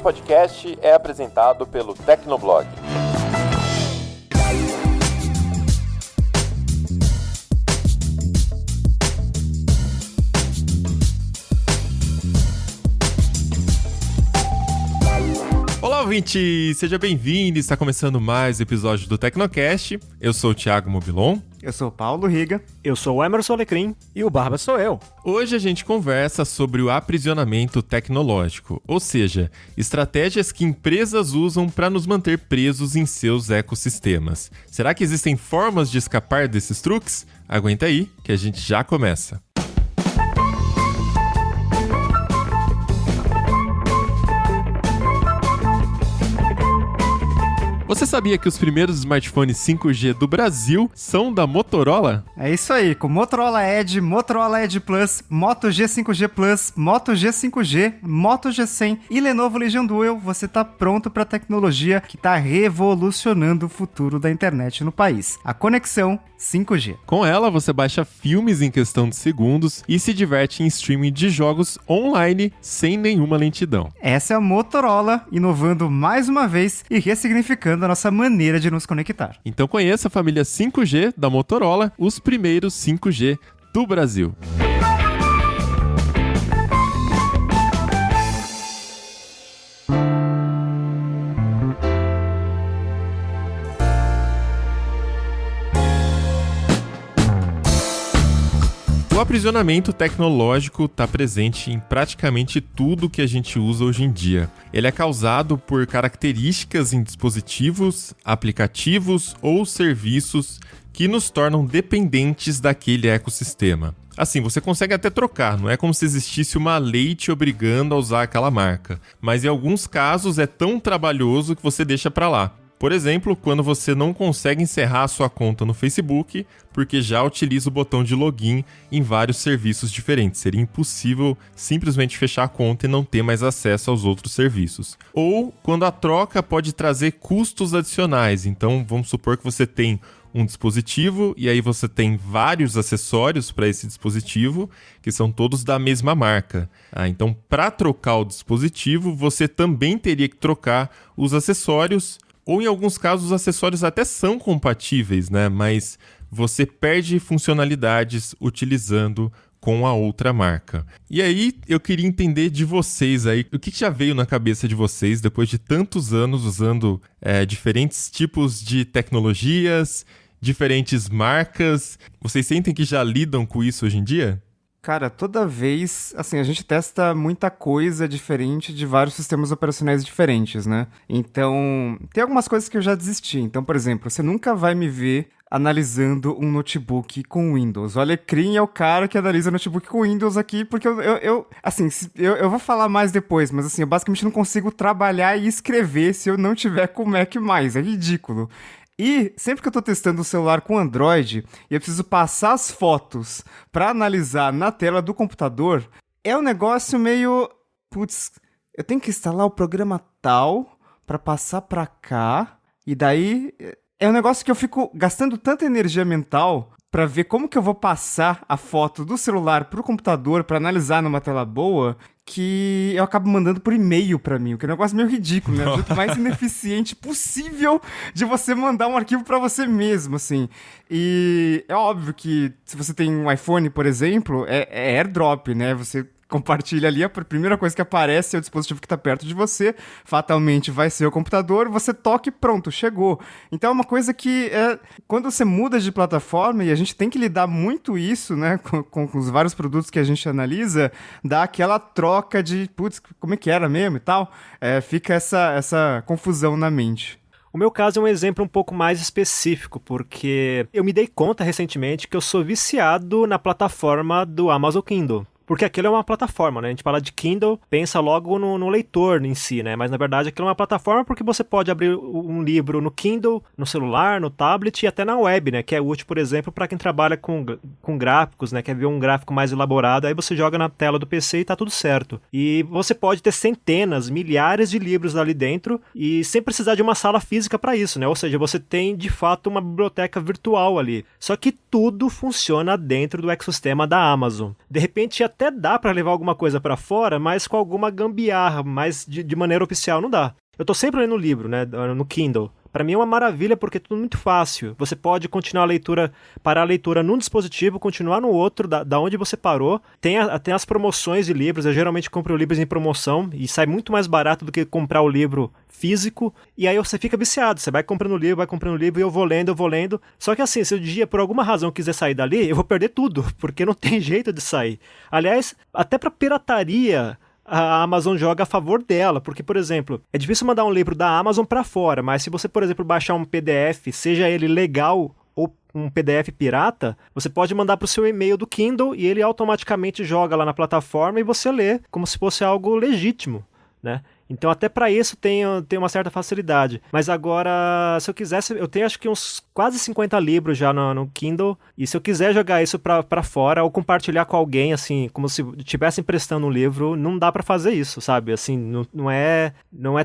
podcast é apresentado pelo Tecnoblog. Olá, ouvinte! Seja bem-vindo! Está começando mais um episódio do Tecnocast. Eu sou o Thiago Mobilon. Eu sou o Paulo Riga. Eu sou o Emerson Alecrim. E o Barba sou eu. Hoje a gente conversa sobre o aprisionamento tecnológico, ou seja, estratégias que empresas usam para nos manter presos em seus ecossistemas. Será que existem formas de escapar desses truques? Aguenta aí, que a gente já começa. Você sabia que os primeiros smartphones 5G do Brasil são da Motorola? É isso aí, com Motorola Edge, Motorola Edge Plus, Moto G5G Plus, Moto G5G, Moto G100 e Lenovo Legion Duel, você tá pronto para a tecnologia que tá revolucionando o futuro da internet no país. A conexão 5G. Com ela, você baixa filmes em questão de segundos e se diverte em streaming de jogos online sem nenhuma lentidão. Essa é a Motorola inovando mais uma vez e ressignificando a nossa maneira de nos conectar. Então conheça a família 5G da Motorola, os primeiros 5G do Brasil. O aprisionamento tecnológico está presente em praticamente tudo que a gente usa hoje em dia. Ele é causado por características em dispositivos, aplicativos ou serviços que nos tornam dependentes daquele ecossistema. Assim, você consegue até trocar, não é como se existisse uma lei te obrigando a usar aquela marca, mas em alguns casos é tão trabalhoso que você deixa para lá. Por exemplo, quando você não consegue encerrar a sua conta no Facebook porque já utiliza o botão de login em vários serviços diferentes. Seria impossível simplesmente fechar a conta e não ter mais acesso aos outros serviços. Ou quando a troca pode trazer custos adicionais. Então, vamos supor que você tem um dispositivo e aí você tem vários acessórios para esse dispositivo que são todos da mesma marca. Então, para trocar o dispositivo, você também teria que trocar os acessórios. Ou em alguns casos os acessórios até são compatíveis, né? Mas você perde funcionalidades utilizando com a outra marca. E aí eu queria entender de vocês aí, o que já veio na cabeça de vocês depois de tantos anos usando diferentes tipos de tecnologias, diferentes marcas. Vocês sentem que já lidam com isso hoje em dia? Cara, toda vez, assim, a gente testa muita coisa diferente de vários sistemas operacionais diferentes, né? Então, tem algumas coisas que eu já desisti. Então, por exemplo, você nunca vai me ver analisando um notebook com Windows. O Alecrim é o cara que analisa notebook com Windows aqui, porque eu vou falar mais depois, mas assim, eu basicamente não consigo trabalhar e escrever se eu não tiver com o Mac mais. É ridículo. E sempre que eu tô testando o celular com Android e eu preciso passar as fotos pra analisar na tela do computador, é um negócio meio... Putz, eu tenho que instalar o programa tal pra passar pra cá, e daí é um negócio que eu fico gastando tanta energia mental pra ver como que eu vou passar a foto do celular pro computador pra analisar numa tela boa, que eu acabo mandando por e-mail pra mim, o que é um negócio meio ridículo, né? É o jeito mais ineficiente possível de você mandar um arquivo pra você mesmo, assim. E é óbvio que se você tem um iPhone, por exemplo, é AirDrop, né? Você compartilha ali, a primeira coisa que aparece é o dispositivo que está perto de você, fatalmente vai ser o computador, você toca e pronto, chegou. Então é uma coisa que, quando você muda de plataforma, e a gente tem que lidar muito isso, né, com os vários produtos que a gente analisa, dá aquela troca de, putz, como é que era mesmo e tal, fica essa confusão na mente. O meu caso é um exemplo um pouco mais específico, porque eu me dei conta recentemente que eu sou viciado na plataforma do Amazon Kindle. Porque aquilo é uma plataforma, né? A gente fala de Kindle, pensa logo no leitor em si, né? Mas na verdade aquilo é uma plataforma porque você pode abrir um livro no Kindle, no celular, no tablet e até na web, né? Que é útil, por exemplo, para quem trabalha com gráficos, né? Quer ver um gráfico mais elaborado, aí você joga na tela do PC e tá tudo certo. E você pode ter centenas, milhares de livros ali dentro e sem precisar de uma sala física para isso, né? Ou seja, você tem de fato uma biblioteca virtual ali. Só que tudo funciona dentro do ecossistema da Amazon. De repente, até dá pra levar alguma coisa pra fora, mas com alguma gambiarra, mas de maneira oficial não dá. Eu tô sempre lendo livro, né, no Kindle. Para mim é uma maravilha porque é tudo muito fácil. Você pode continuar a leitura, parar a leitura num dispositivo, continuar no outro, da onde você parou. Tem as promoções de livros. Eu geralmente compro livros em promoção e sai muito mais barato do que comprar o livro físico. E aí você fica viciado. Você vai comprando livro e eu vou lendo. Só que assim, se o dia por alguma razão quiser sair dali, eu vou perder tudo, porque não tem jeito de sair. Aliás, até para pirataria, a Amazon joga a favor dela, porque, por exemplo, é difícil mandar um livro da Amazon para fora, mas se você, por exemplo, baixar um PDF, seja ele legal ou um PDF pirata, você pode mandar para o seu e-mail do Kindle e ele automaticamente joga lá na plataforma e você lê como se fosse algo legítimo, né? Então até para isso tem uma certa facilidade. Mas agora, se eu quisesse, eu tenho acho que uns quase 50 livros já no Kindle, e se eu quiser jogar isso para fora ou compartilhar com alguém, assim, como se estivesse emprestando um livro, não dá para fazer isso, sabe? Assim, não é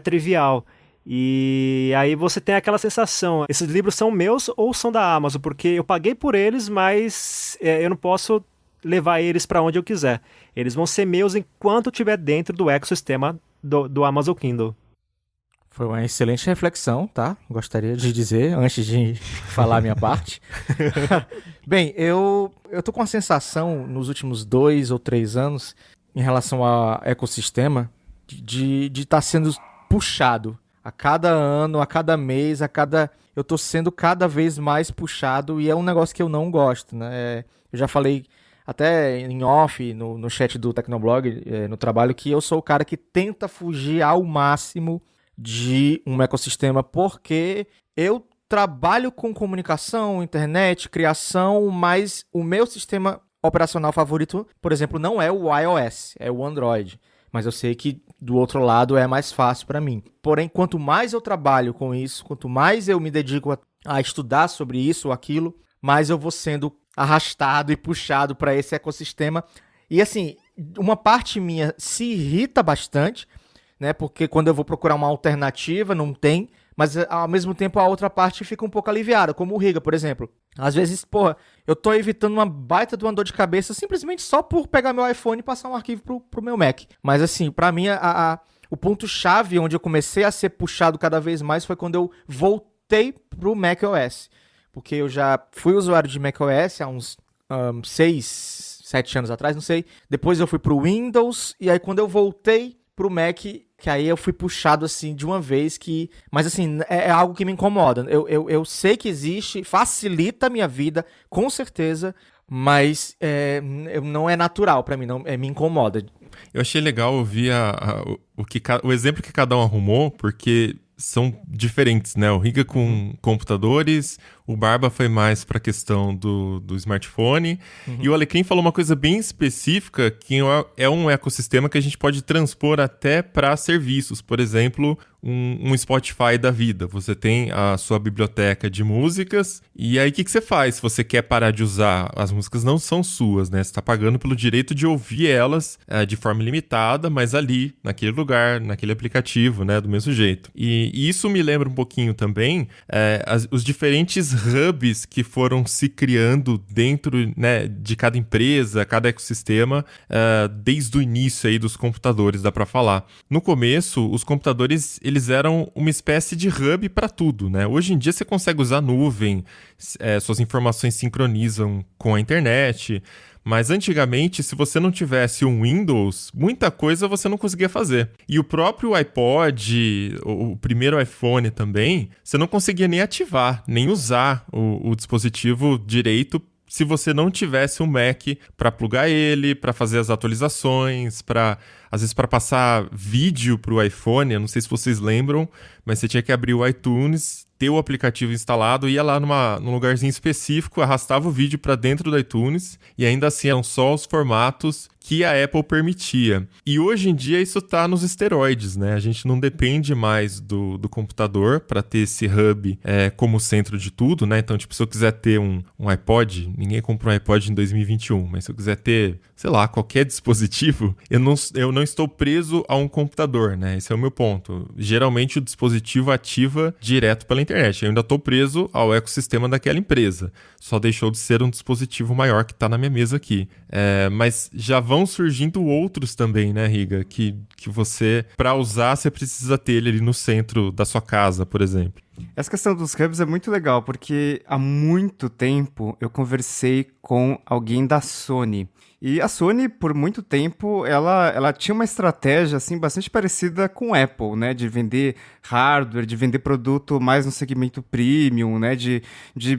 trivial. E aí você tem aquela sensação, esses livros são meus ou são da Amazon? Porque eu paguei por eles, mas eu não posso levar eles para onde eu quiser. Eles vão ser meus enquanto estiver dentro do ecossistema do Amazon Kindle. Foi uma excelente reflexão, tá? Gostaria de dizer, antes de falar a minha parte. Bem, eu tô com a sensação, nos últimos 2 ou 3 anos, em relação ao ecossistema, de estar sendo puxado. A cada ano, a cada mês, eu tô sendo cada vez mais puxado, e é um negócio que eu não gosto, né? Eu já falei até em off, no chat do Tecnoblog, no trabalho, que eu sou o cara que tenta fugir ao máximo de um ecossistema, porque eu trabalho com comunicação, internet, criação, mas o meu sistema operacional favorito, por exemplo, não é o iOS, é o Android. Mas eu sei que do outro lado é mais fácil para mim. Porém, quanto mais eu trabalho com isso, quanto mais eu me dedico a estudar sobre isso ou aquilo, mais eu vou sendo arrastado e puxado para esse ecossistema. E assim, uma parte minha se irrita bastante, né? Porque quando eu vou procurar uma alternativa, não tem. Mas ao mesmo tempo a outra parte fica um pouco aliviada, como o Riga, por exemplo. Às vezes, eu tô evitando uma baita de uma dor de cabeça simplesmente só por pegar meu iPhone e passar um arquivo pro meu Mac. Mas assim, pra mim, o ponto-chave onde eu comecei a ser puxado cada vez mais foi quando eu voltei pro macOS. Porque eu já fui usuário de macOS há uns 6, 7 anos atrás, não sei. Depois eu fui pro Windows, e aí quando eu voltei pro Mac, que aí eu fui puxado assim de uma vez que... Mas assim, é algo que me incomoda. Eu sei que existe, facilita a minha vida, com certeza, mas não é natural pra mim, me incomoda. Eu achei legal ouvir o exemplo que cada um arrumou, porque são diferentes, né? O Riga com computadores, o Barba foi mais para a questão do smartphone, e o Alecrim falou uma coisa bem específica, que é um ecossistema que a gente pode transpor até para serviços. Por exemplo, um Spotify da vida. Você tem a sua biblioteca de músicas, e aí o que você faz? Se você quer parar de usar, as músicas não são suas, né? Você está pagando pelo direito de ouvir elas de forma limitada, mas ali, naquele lugar, naquele aplicativo, né? Do mesmo jeito. E isso me lembra um pouquinho também os diferentes hubs que foram se criando dentro, né, de cada empresa, cada ecossistema, desde o início aí dos computadores, dá para falar. No começo, os computadores eles eram uma espécie de hub para tudo, né? Hoje em dia você consegue usar nuvem, suas informações sincronizam com a internet, mas antigamente, se você não tivesse um Windows, muita coisa você não conseguia fazer. E o próprio iPod, o primeiro iPhone também, você não conseguia nem ativar, nem usar o dispositivo direito se você não tivesse um Mac para plugar ele, para fazer as atualizações, às vezes para passar vídeo para o iPhone. Eu não sei se vocês lembram, mas você tinha que abrir o iTunes, ter o aplicativo instalado, ia lá num lugarzinho específico, arrastava o vídeo para dentro do iTunes, e ainda assim eram só os formatos que a Apple permitia. E hoje em dia isso está nos esteroides, né? A gente não depende mais do computador para ter esse hub como centro de tudo, né? Então, tipo, se eu quiser ter um iPod, ninguém compra um iPod em 2021, mas se eu quiser ter, sei lá, qualquer dispositivo, eu não estou preso a um computador, né? Esse é o meu ponto. Geralmente o dispositivo ativa direto pela internet. internet. Eu ainda estou preso ao ecossistema daquela empresa. Só deixou de ser um dispositivo maior que está na minha mesa aqui. Mas já vão surgindo outros também, né, Riga? Que você, para usar, você precisa ter ele ali no centro da sua casa, por exemplo. Essa questão dos hubs é muito legal, porque há muito tempo eu conversei com alguém da Sony. E a Sony, por muito tempo, ela tinha uma estratégia assim, bastante parecida com a Apple, né? De vender hardware, de vender produto mais no segmento premium, né? De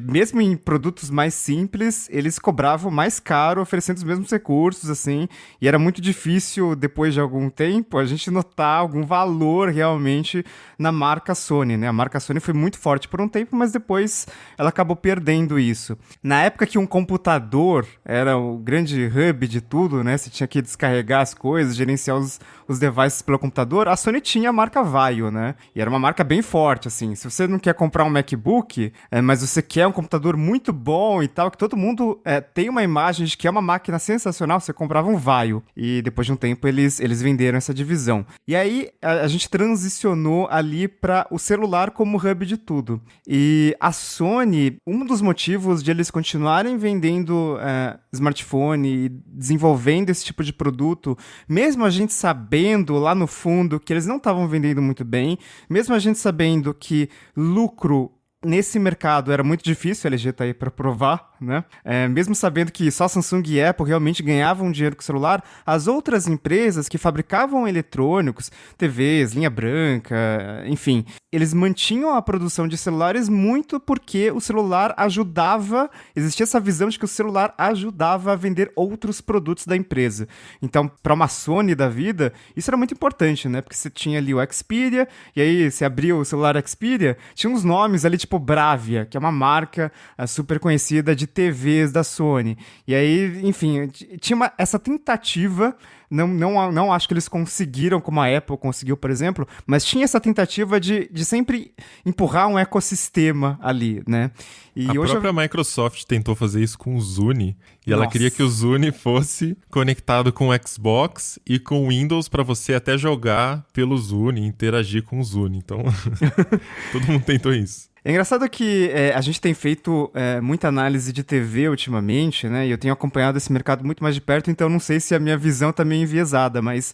mesmo em produtos mais simples, eles cobravam mais caro, oferecendo os mesmos recursos, assim. E era muito difícil, depois de algum tempo, a gente notar algum valor realmente na marca Sony, né? A marca Sony foi muito forte por um tempo, mas depois ela acabou perdendo isso. Na época que um computador era o grande hub de tudo, né? Você tinha que descarregar as coisas, gerenciar os devices pelo computador. A Sony tinha a marca Vaio, né? E era uma marca bem forte, assim. Se você não quer comprar um MacBook, mas você quer um computador muito bom e tal, que todo mundo tem uma imagem de que é uma máquina sensacional, você comprava um Vaio. E depois de um tempo eles venderam essa divisão. E aí a gente transicionou ali para o celular como hub de tudo. E a Sony, um dos motivos de eles continuarem vendendo smartphone e desenvolvendo esse tipo de produto, mesmo a gente sabendo lá no fundo que eles não estavam vendendo muito bem, mesmo a gente sabendo que lucro nesse mercado era muito difícil, a LG tá aí para provar, né? Mesmo sabendo que só Samsung e Apple realmente ganhavam dinheiro com o celular, as outras empresas que fabricavam eletrônicos, TVs, linha branca, enfim, eles mantinham a produção de celulares muito porque o celular ajudava, existia essa visão de que o celular ajudava a vender outros produtos da empresa. Então, para uma Sony da vida, isso era muito importante, né? Porque você tinha ali o Xperia, e aí você abria o celular Xperia, tinha uns nomes ali, tipo Bravia, que é uma marca super conhecida de TVs da Sony. E aí, enfim, tinha essa tentativa, não acho que eles conseguiram como a Apple conseguiu, por exemplo, mas tinha essa tentativa de sempre empurrar um ecossistema ali, né? E a hoje própria Microsoft tentou fazer isso com o Zune, e Nossa. ela queria que o Zune fosse conectado com o Xbox e com o Windows para você até jogar pelo Zune, interagir com o Zune. Então, todo mundo tentou isso. É engraçado que a gente tem feito muita análise de TV ultimamente, né? E eu tenho acompanhado esse mercado muito mais de perto, então não sei se a minha visão está meio enviesada, mas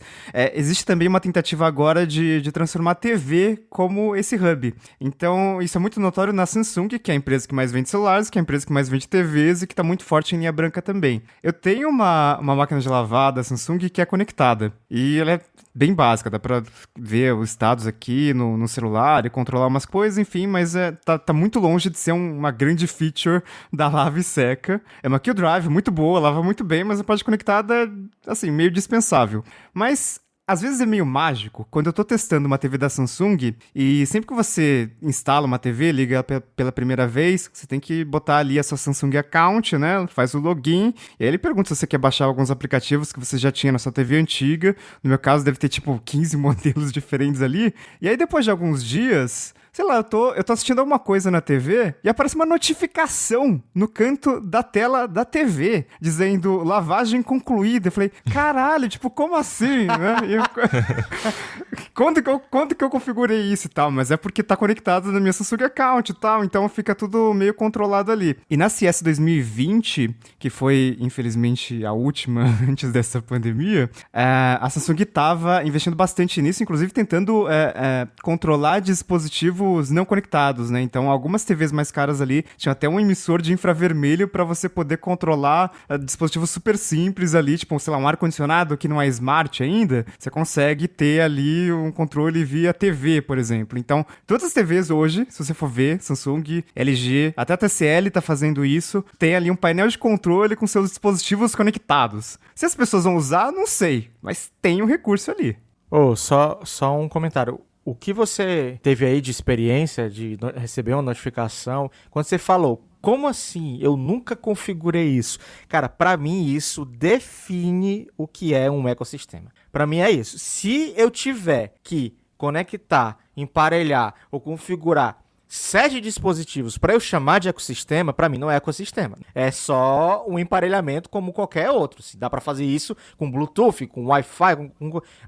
existe também uma tentativa agora de transformar a TV como esse hub. Então, isso é muito notório na Samsung, que é a empresa que mais vende celulares, que é a empresa que mais vende TVs e que está muito forte em linha branca também. Eu tenho uma máquina de lavar da Samsung que é conectada, e ela é bem básica, dá para ver os status aqui no celular e controlar umas coisas, enfim, mas tá muito longe de ser uma grande feature da lava e seca. É uma Q Drive muito boa, lava muito bem, mas a parte conectada, assim, meio dispensável. Mas às vezes é meio mágico, quando eu tô testando uma TV da Samsung, e sempre que você instala uma TV, liga pela primeira vez, você tem que botar ali a sua Samsung Account, né? Faz o login, e aí ele pergunta se você quer baixar alguns aplicativos que você já tinha na sua TV antiga. No meu caso, deve ter tipo 15 modelos diferentes ali. E aí depois de alguns dias, sei lá, eu tô assistindo alguma coisa na TV e aparece uma notificação no canto da tela da TV, dizendo lavagem concluída. Eu falei, caralho, tipo, como assim, né? Quando que eu configurei isso e tal? Mas é porque tá conectado na minha Samsung Account e tal, então fica tudo meio controlado ali. E na CS 2020, que foi, infelizmente, a última antes dessa pandemia, a Samsung tava investindo bastante nisso, inclusive tentando controlar dispositivos não conectados, né? Então, algumas TVs mais caras ali tinham até um emissor de infravermelho para você poder controlar dispositivos super simples ali, tipo, sei lá, um ar-condicionado que não é smart ainda, você consegue ter ali um controle via TV, por exemplo. Então, todas as TVs hoje, se você for ver, Samsung, LG, até a TCL tá fazendo isso, tem ali um painel de controle com seus dispositivos conectados. Se as pessoas vão usar, não sei, mas tem um recurso ali. Só um comentário. O que você teve aí de experiência de receber uma notificação, quando você falou, como assim? Eu nunca configurei isso. Cara, pra mim isso define o que é um ecossistema. Pra mim é isso. Se eu tiver que conectar, emparelhar ou configurar set de dispositivos para eu chamar de ecossistema, para mim não é ecossistema. É só um emparelhamento como qualquer outro. Se dá para fazer isso com Bluetooth, com Wi-Fi,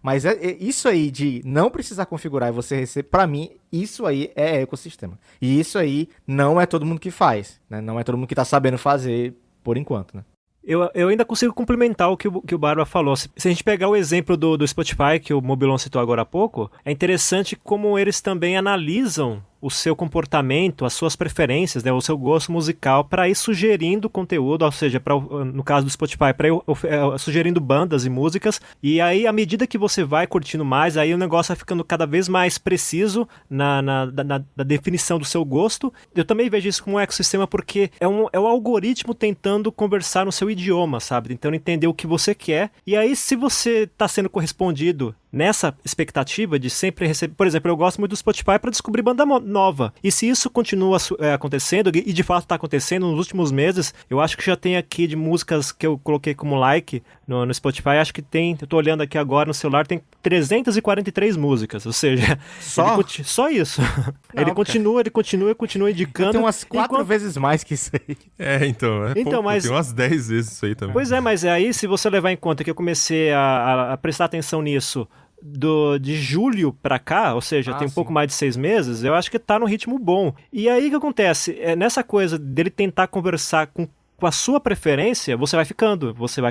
mas isso aí de não precisar configurar e você receber, para mim, isso aí é ecossistema. E isso aí não é todo mundo que faz, né? Não é todo mundo que tá sabendo fazer por enquanto, né? Eu ainda consigo complementar o que o Barba falou. Se a gente pegar o exemplo do Spotify, que o Mobilon citou agora há pouco, é interessante como eles também analisam o seu comportamento, as suas preferências, né, o seu gosto musical, para ir sugerindo conteúdo, ou seja, no caso do Spotify, para ir sugerindo bandas e músicas, e aí, à medida que você vai curtindo mais, aí o negócio vai ficando cada vez mais preciso na definição do seu gosto. Eu também vejo isso como um ecossistema porque é o algoritmo tentando conversar no seu idioma, sabe? Tentando entender o que você quer, e aí se você está sendo correspondido nessa expectativa de sempre receber... Por exemplo, eu gosto muito do Spotify para descobrir banda nova. E se isso continua acontecendo, e de fato está acontecendo nos últimos meses, eu acho que já tem aqui de músicas que eu coloquei como like no Spotify, acho que tem, eu tô olhando aqui agora no celular, tem 343 músicas, ou seja... Só isso. Não, ele continua indicando... Tem umas 4 vezes mais que isso aí. Então pouco, mas... tem umas 10 vezes isso aí também. Pois é, mas aí se você levar em conta que eu comecei a prestar atenção nisso de julho pra cá, ou seja, tem um pouco mais de 6 meses, eu acho que tá num ritmo bom. E aí o que acontece? Nessa coisa dele tentar conversar com a sua preferência, você vai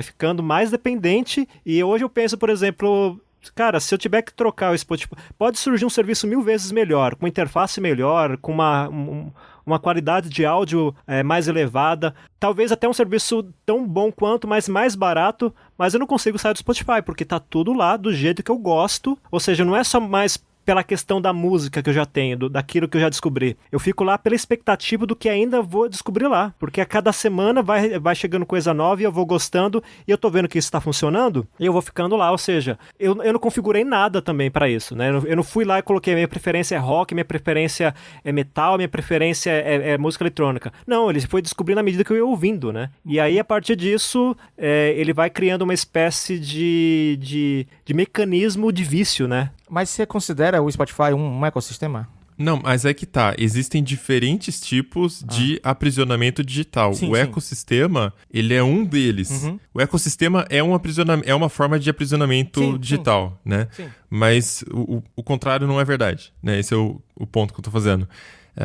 ficando mais dependente. E hoje eu penso, por exemplo... Cara, se eu tiver que trocar o Spotify, pode surgir um serviço 1000 vezes melhor, com interface melhor, com uma qualidade de áudio mais elevada, talvez até um serviço tão bom quanto, mas mais barato, mas eu não consigo sair do Spotify, porque tá tudo lá do jeito que eu gosto, ou seja, não é só mais pela questão da música que eu já tenho, daquilo que eu já descobri. Eu fico lá pela expectativa do que ainda vou descobrir lá, porque a cada semana vai chegando coisa nova e eu vou gostando, e eu tô vendo que isso tá funcionando, e eu vou ficando lá, ou seja, eu não configurei nada também pra isso, né? Eu não fui lá e coloquei minha preferência é rock, minha preferência é metal, minha preferência é música eletrônica. Não, ele foi descobrindo à medida que eu ia ouvindo, né? E aí, a partir disso, ele vai criando uma espécie de mecanismo de vício, né? Mas você considera o Spotify um ecossistema? Não, mas é que tá. Existem diferentes tipos de aprisionamento digital. Sim, o ecossistema, ele é um deles. Uhum. O ecossistema é é uma forma de aprisionamento digital, né? Sim. Mas o contrário não é verdade, né? Esse é o ponto que eu tô fazendo.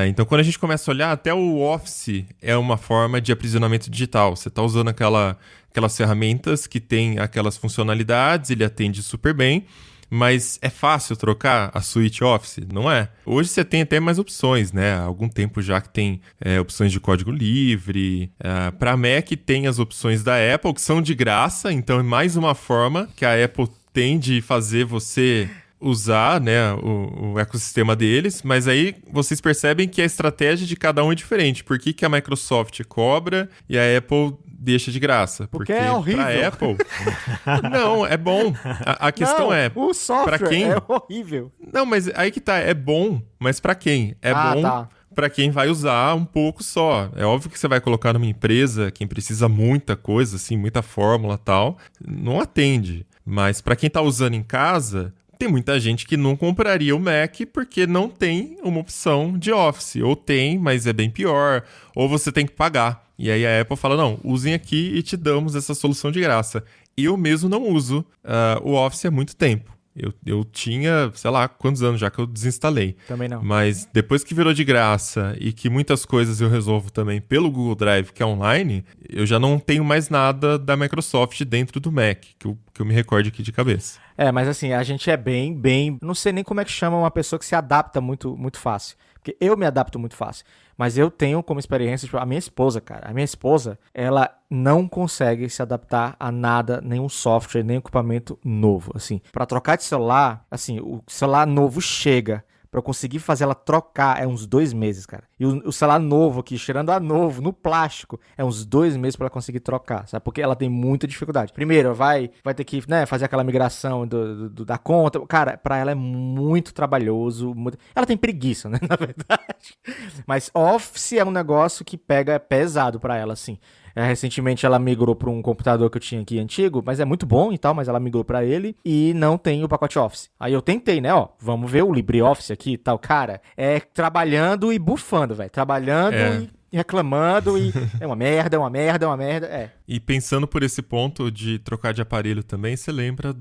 Então, quando a gente começa a olhar, até o Office é uma forma de aprisionamento digital. Você tá usando aquelas ferramentas que tem aquelas funcionalidades, ele atende super bem. Mas é fácil trocar a suíte Office? Não é. Hoje você tem até mais opções, né? Há algum tempo já que tem opções de código livre. Para Mac tem as opções da Apple, que são de graça. Então é mais uma forma que a Apple tem de fazer você usar, né, o ecossistema deles. Mas aí vocês percebem que a estratégia de cada um é diferente. Por que a Microsoft cobra e a Apple deixa de graça? Porque é horrível. Pra Apple... Não, é bom. A questão o software pra quem... é horrível. Não, mas aí que tá, é bom, mas pra quem? É bom pra quem vai usar um pouco só. É óbvio que você vai colocar numa empresa, quem precisa muita coisa, assim, muita fórmula e tal, não atende. Mas pra quem tá usando em casa... Tem muita gente que não compraria o Mac porque não tem uma opção de Office. Ou tem, mas é bem pior. Ou você tem que pagar. E aí a Apple fala, não, usem aqui e te damos essa solução de graça. Eu mesmo não uso o Office há muito tempo. Eu tinha, sei lá, quantos anos já que eu desinstalei. Também não. Mas depois que virou de graça e que muitas coisas eu resolvo também pelo Google Drive, que é online, eu já não tenho mais nada da Microsoft dentro do Mac, que eu me recorde aqui de cabeça. Mas assim, a gente é bem... Não sei nem como é que chama uma pessoa que se adapta muito, muito fácil. Porque eu me adapto muito fácil. Mas eu tenho como experiência, tipo, a minha esposa, cara. A minha esposa, ela não consegue se adaptar a nada, nenhum software, nem equipamento novo, assim. Pra trocar de celular, assim, o celular novo chega. Pra eu conseguir fazer ela trocar é uns 2 meses, cara. E o celular novo aqui, cheirando a novo, no plástico, é uns 2 meses pra ela conseguir trocar, sabe? Porque ela tem muita dificuldade. Primeiro, vai ter que, né, fazer aquela migração da conta. Cara, pra ela é muito trabalhoso. Ela tem preguiça, né, na verdade. Mas Office é um negócio que pega pesado pra ela, assim. recentemente ela migrou para um computador que eu tinha aqui antigo, mas é muito bom e tal, mas ela migrou para ele e não tem o pacote Office. Aí eu tentei, né, ó, vamos ver o LibreOffice aqui e tal. Cara, é trabalhando e bufando, velho. Trabalhando e reclamando e é uma merda, E pensando por esse ponto de trocar de aparelho também, você lembra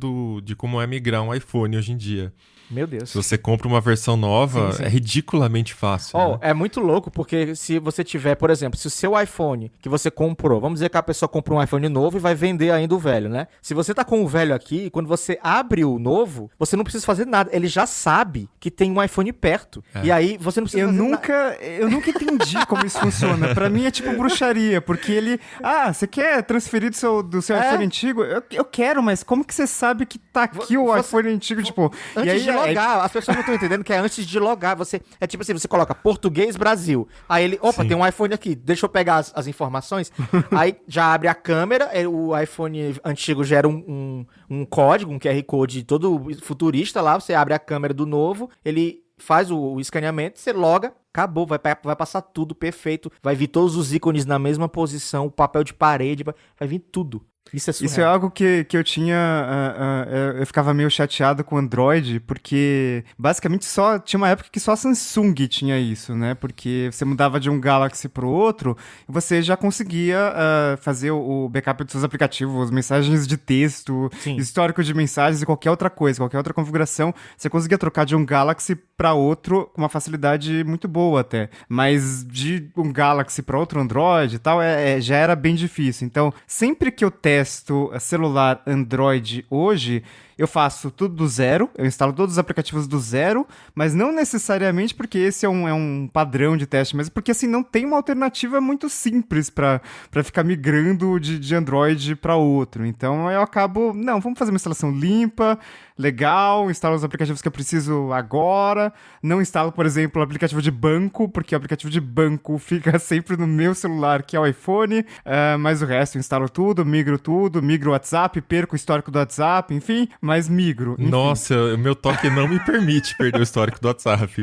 de como é migrar um iPhone hoje em dia. Meu Deus. Se você compra uma versão nova, é ridiculamente fácil. Né? É muito louco, porque se você tiver, por exemplo, se o seu iPhone que você comprou, vamos dizer que a pessoa comprou um iPhone novo e vai vender ainda o velho, né? Se você tá com o velho aqui, quando você abre o novo, você não precisa fazer nada. Ele já sabe que tem um iPhone perto. E aí você não precisa Eu nunca entendi como isso funciona. Pra mim é tipo bruxaria, porque ele... você quer transferir do seu iPhone antigo? Eu quero, mas como que você sabe que tá aqui o iPhone antigo, tipo... Antes de logar, as pessoas não estão entendendo que é antes de logar. É tipo assim, você coloca português Brasil. Aí ele, tem um iPhone aqui, deixa eu pegar as informações. Aí já abre a câmera, o iPhone antigo gera um código, um QR Code todo futurista lá, você abre a câmera do novo, ele faz o escaneamento, você loga, acabou, vai passar tudo perfeito, vai vir todos os ícones na mesma posição, o papel de parede, vai vir tudo. Isso é surreal. Isso é algo que eu tinha... eu ficava meio chateado com o Android, porque basicamente tinha uma época que só a Samsung tinha isso, né? Porque você mudava de um Galaxy pro outro e você já conseguia fazer o backup dos seus aplicativos, mensagens de texto, histórico de mensagens e qualquer outra coisa, qualquer outra configuração. Você conseguia trocar de um Galaxy para outro com uma facilidade muito boa até. Mas de um Galaxy para outro Android e tal, já era bem difícil. Então, sempre que eu testo celular Android hoje, eu faço tudo do zero, eu instalo todos os aplicativos do zero, mas não necessariamente porque esse é um padrão de teste, mas porque assim, não tem uma alternativa muito simples para ficar migrando de Android para outro. Então eu acabo, vamos fazer uma instalação limpa, legal, instalo os aplicativos que eu preciso agora, não instalo, por exemplo, o aplicativo de banco, porque o aplicativo de banco fica sempre no meu celular, que é o iPhone, mas o resto eu instalo tudo, migro o WhatsApp, perco o histórico do WhatsApp, enfim, mas migro. Enfim. Nossa, o meu toque não me permite perder o histórico do WhatsApp.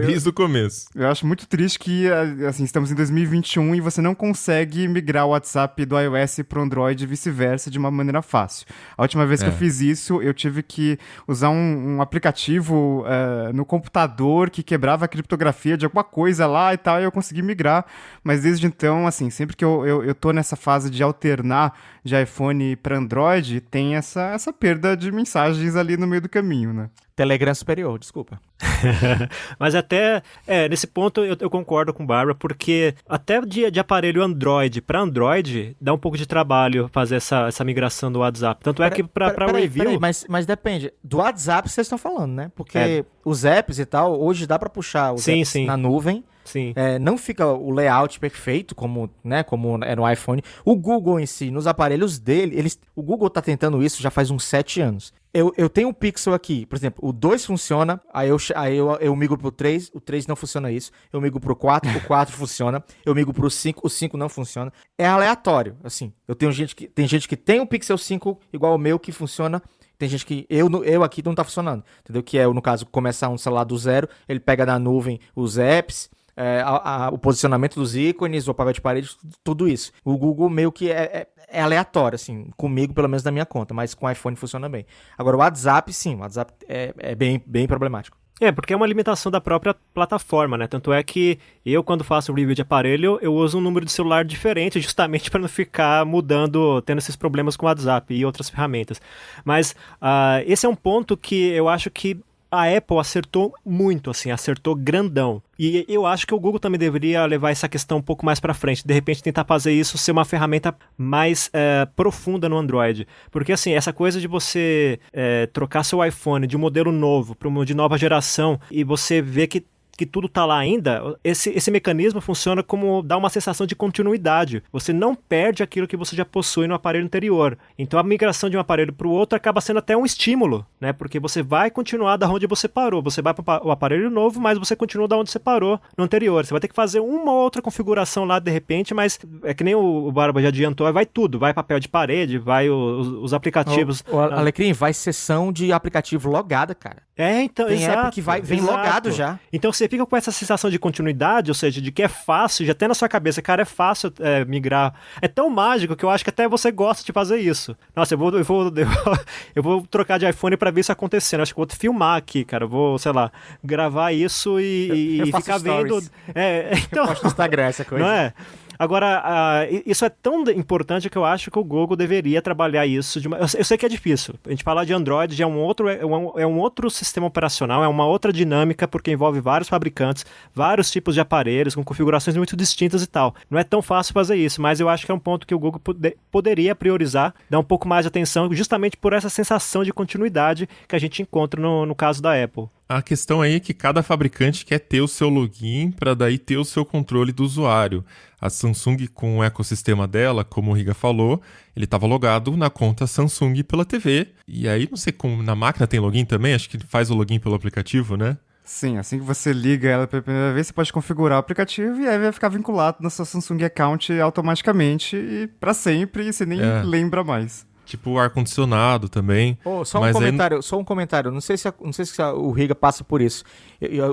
Desde o começo. Eu acho muito triste que, assim, estamos em 2021 e você não consegue migrar o WhatsApp do iOS pro Android e vice-versa de uma maneira fácil. A última vez que eu fiz isso, eu tive que usar um aplicativo no computador que quebrava a criptografia de alguma coisa lá e tal, e eu consegui migrar. Mas desde então, assim, sempre que eu tô nessa fase de alternar de iPhone para Android, tem essa perda de mensagens ali no meio do caminho, né? Telegram superior, desculpa. Mas até, nesse ponto eu concordo com o Bárbara, porque até de aparelho Android para Android, dá um pouco de trabalho fazer essa migração do WhatsApp. Tanto é que para review... Peraí, mas depende. Do WhatsApp vocês estão falando, né? Porque os apps e tal, hoje dá para puxar os apps na nuvem. Sim. Não fica o layout perfeito, como é no iPhone. O Google em si, nos aparelhos dele, o Google tá tentando isso já faz uns 7 anos. Eu tenho um Pixel aqui, por exemplo, o 2 funciona, aí eu migro pro 3, o 3 não funciona isso. Eu migro pro 4, o 4 funciona. Eu migro pro 5, o 5 não funciona. É aleatório, assim. Tem gente que tem um Pixel 5 igual ao meu que funciona. Tem gente que... Eu aqui não tá funcionando, entendeu? Que no caso, começar um celular do zero, ele pega na nuvem os apps... o posicionamento dos ícones, o papel de parede, tudo isso. O Google meio que é aleatório, assim, comigo, pelo menos na minha conta, mas com o iPhone funciona bem. Agora, o WhatsApp, sim, o WhatsApp é bem, bem problemático. Porque é uma limitação da própria plataforma, né? Tanto é que eu, quando faço review de aparelho, eu uso um número de celular diferente, justamente para não ficar mudando, tendo esses problemas com o WhatsApp e outras ferramentas. Mas esse é um ponto que eu acho que a Apple acertou muito, assim, acertou grandão. E eu acho que o Google também deveria levar essa questão um pouco mais para frente. De repente tentar fazer isso ser uma ferramenta mais profunda no Android. Porque assim, essa coisa de você trocar seu iPhone de um modelo novo para um de nova geração e você ver que tudo tá lá ainda, esse mecanismo funciona como dar uma sensação de continuidade. Você não perde aquilo que você já possui no aparelho anterior. Então a migração de um aparelho para o outro acaba sendo até um estímulo, né? Porque você vai continuar da onde você parou. Você vai para o aparelho novo, mas você continua da onde você parou no anterior. Você vai ter que fazer uma ou outra configuração lá de repente, mas é que nem o Barba já adiantou, vai tudo. Vai papel de parede, vai os aplicativos. Alecrim, vai seção de aplicativo logada, cara. Então, tem exato. Tem app que vem logado já. Então você fica com essa sensação de continuidade, ou seja, de que é fácil, já tem na sua cabeça, cara, é fácil migrar. É tão mágico que eu acho que até você gosta de fazer isso. Nossa, eu vou trocar de iPhone pra ver isso acontecendo. Acho que eu vou filmar aqui, cara. Eu vou, sei lá, gravar isso e ficar vendo. Então... Eu posto no Instagram essa coisa. Não é? Agora, isso é tão importante que eu acho que o Google deveria trabalhar isso. Eu sei que é difícil. A gente falar de Android já é um outro sistema operacional, é uma outra dinâmica, porque envolve vários fabricantes, vários tipos de aparelhos, com configurações muito distintas e tal. Não é tão fácil fazer isso, mas eu acho que é um ponto que o Google poderia priorizar, dar um pouco mais de atenção, justamente por essa sensação de continuidade que a gente encontra no caso da Apple. A questão aí é que cada fabricante quer ter o seu login para daí ter o seu controle do usuário. A Samsung, com o ecossistema dela, como o Riga falou, ele estava logado na conta Samsung pela TV. E aí, não sei como, na máquina tem login também? Acho que ele faz o login pelo aplicativo, né? Sim, assim que você liga ela pela primeira vez, você pode configurar o aplicativo e aí vai ficar vinculado na sua Samsung Account automaticamente e para sempre, e você nem lembra mais. Tipo o ar-condicionado também. Só um comentário. Não sei se o Riga passa por isso,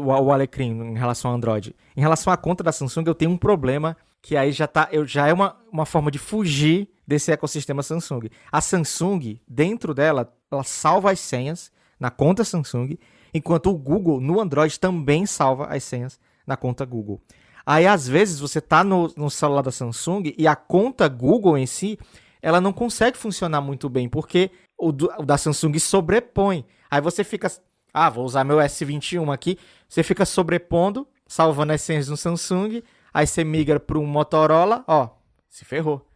o Alecrim, em relação ao Android. Em relação à conta da Samsung, eu tenho um problema que aí já é uma forma de fugir desse ecossistema Samsung. A Samsung, dentro dela, ela salva as senhas na conta Samsung, enquanto o Google, no Android, também salva as senhas na conta Google. Aí, às vezes, você tá no celular da Samsung e a conta Google em si, ela não consegue funcionar muito bem, porque o da Samsung sobrepõe. Aí você fica... vou usar meu S21 aqui. Você fica sobrepondo, salvando as senhas no Samsung, aí você migra para um Motorola, se ferrou.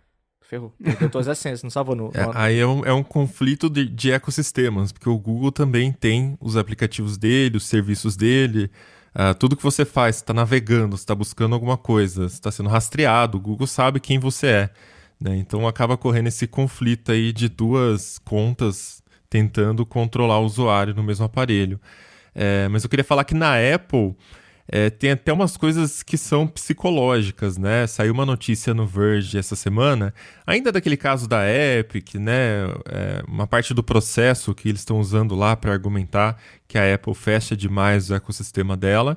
Perdeu todas as senhas, não salvou no... Aí é um conflito de ecossistemas, porque o Google também tem os aplicativos dele, os serviços dele... tudo que você faz, você está navegando, você está buscando alguma coisa, você está sendo rastreado, o Google sabe quem você é. Né? Então acaba correndo esse conflito aí de duas contas tentando controlar o usuário no mesmo aparelho. Mas eu queria falar que na Apple tem até umas coisas que são psicológicas, né? Saiu uma notícia no Verge essa semana, ainda daquele caso da Epic, né? Uma parte do processo que eles estão usando lá para argumentar que a Apple fecha demais o ecossistema dela.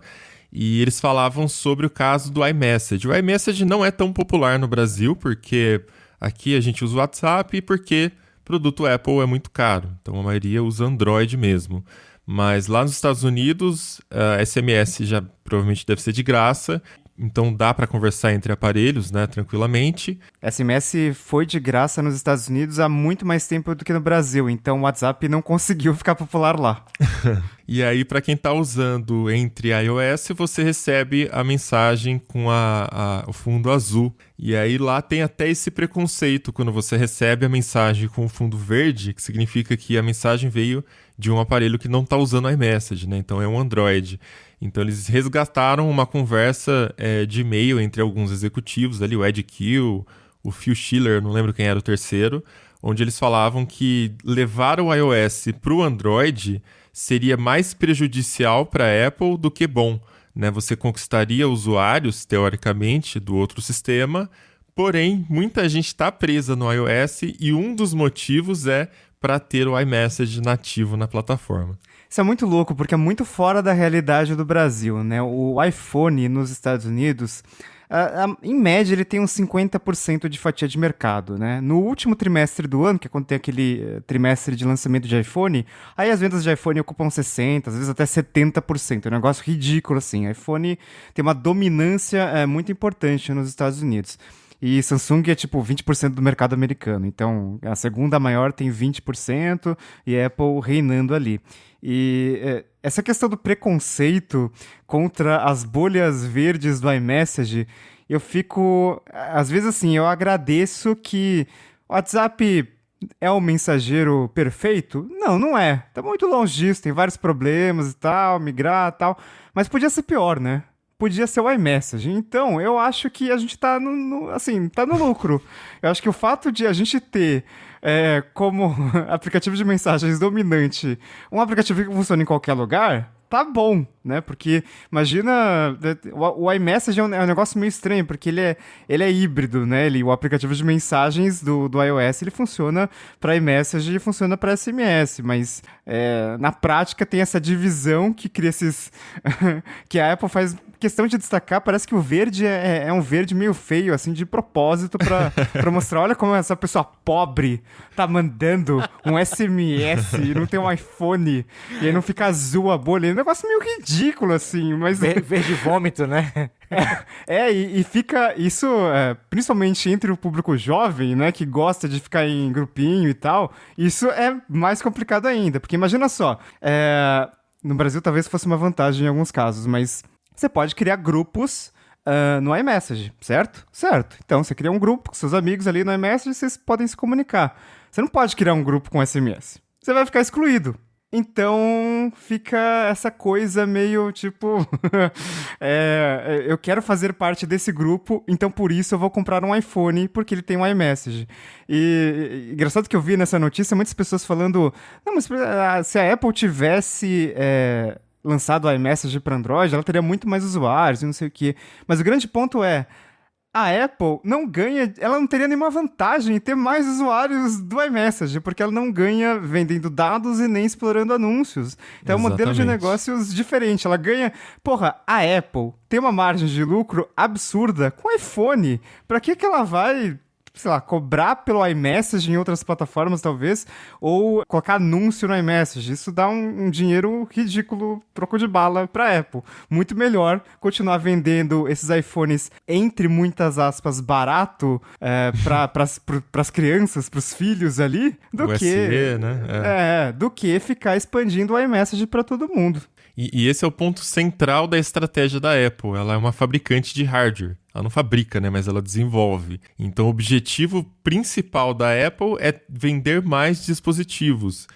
E eles falavam sobre o caso do iMessage. O iMessage não é tão popular no Brasil, porque aqui a gente usa o WhatsApp e porque produto Apple é muito caro. Então a maioria usa Android mesmo. Mas lá nos Estados Unidos, SMS já provavelmente deve ser de graça. Então dá para conversar entre aparelhos, né, tranquilamente. SMS foi de graça nos Estados Unidos há muito mais tempo do que no Brasil, então o WhatsApp não conseguiu ficar popular lá. E aí, para quem está usando entre iOS, você recebe a mensagem com o fundo azul. E aí lá tem até esse preconceito quando você recebe a mensagem com o fundo verde, que significa que a mensagem veio de um aparelho que não está usando iMessage, né? Então é um Android. Então eles resgataram uma conversa de e-mail entre alguns executivos ali, o Ed Kill, o Phil Schiller, não lembro quem era o terceiro, onde eles falavam que levar o iOS para o Android seria mais prejudicial para a Apple do que bom. Né? Você conquistaria usuários, teoricamente, do outro sistema, porém, muita gente está presa no iOS e um dos motivos é para ter o iMessage nativo na plataforma. Isso é muito louco, porque é muito fora da realidade do Brasil, né? O iPhone nos Estados Unidos, em média, ele tem uns 50% de fatia de mercado, né? No último trimestre do ano, que é quando tem aquele trimestre de lançamento de iPhone, aí as vendas de iPhone ocupam 60%, às vezes até 70%. É um negócio ridículo, assim. iPhone tem uma dominância muito importante nos Estados Unidos. E Samsung é tipo 20% do mercado americano. Então, a segunda maior tem 20% e Apple reinando ali. E essa questão do preconceito contra as bolhas verdes do iMessage, eu fico... Às vezes, assim, eu agradeço que o WhatsApp é o mensageiro perfeito? Não, não é. Tá muito longe disso, tem vários problemas e tal, migrar e tal. Mas podia ser pior, né? Podia ser o iMessage. Então, eu acho que a gente tá tá no lucro. Eu acho que o fato de a gente ter como aplicativo de mensagens dominante um aplicativo que funciona em qualquer lugar, tá bom, né? Porque imagina, o iMessage é um negócio meio estranho, porque ele é híbrido, né? O aplicativo de mensagens do iOS, ele funciona para iMessage e funciona para SMS, mas na prática tem essa divisão que cria esses... que a Apple faz questão de destacar, parece que o verde é um verde meio feio, assim, de propósito pra mostrar, olha como essa pessoa pobre tá mandando um SMS e não tem um iPhone, e aí não fica azul a bolha, é um negócio meio ridículo, assim, mas... Verde vômito, né? E fica isso, principalmente entre o público jovem, né, que gosta de ficar em grupinho e tal, isso é mais complicado ainda, porque imagina só, no Brasil talvez fosse uma vantagem em alguns casos, mas você pode criar grupos no iMessage, certo? Certo. Então, você cria um grupo com seus amigos ali no iMessage e vocês podem se comunicar. Você não pode criar um grupo com SMS. Você vai ficar excluído. Então, fica essa coisa meio tipo... eu quero fazer parte desse grupo, então por isso eu vou comprar um iPhone, porque ele tem um iMessage. E engraçado que eu vi nessa notícia muitas pessoas falando... Não, mas se a Apple tivesse... lançado o iMessage para Android, ela teria muito mais usuários e não sei o quê. Mas o grande ponto é, a Apple não ganha, ela não teria nenhuma vantagem em ter mais usuários do iMessage, porque ela não ganha vendendo dados e nem explorando anúncios. Então é um modelo de negócios diferente. Ela ganha... Porra, a Apple tem uma margem de lucro absurda com o iPhone. Pra que ela vai... sei lá, cobrar pelo iMessage em outras plataformas, talvez, ou colocar anúncio no iMessage. Isso dá um dinheiro ridículo, troco de bala pra Apple. Muito melhor continuar vendendo esses iPhones, entre muitas aspas, barato pras crianças, pros filhos ali, do USB, né? Do que ficar expandindo o iMessage pra todo mundo. E esse é o ponto central da estratégia da Apple. Ela é uma fabricante de hardware. Ela não fabrica, né? Mas ela desenvolve. Então, o objetivo principal da Apple é vender mais dispositivos.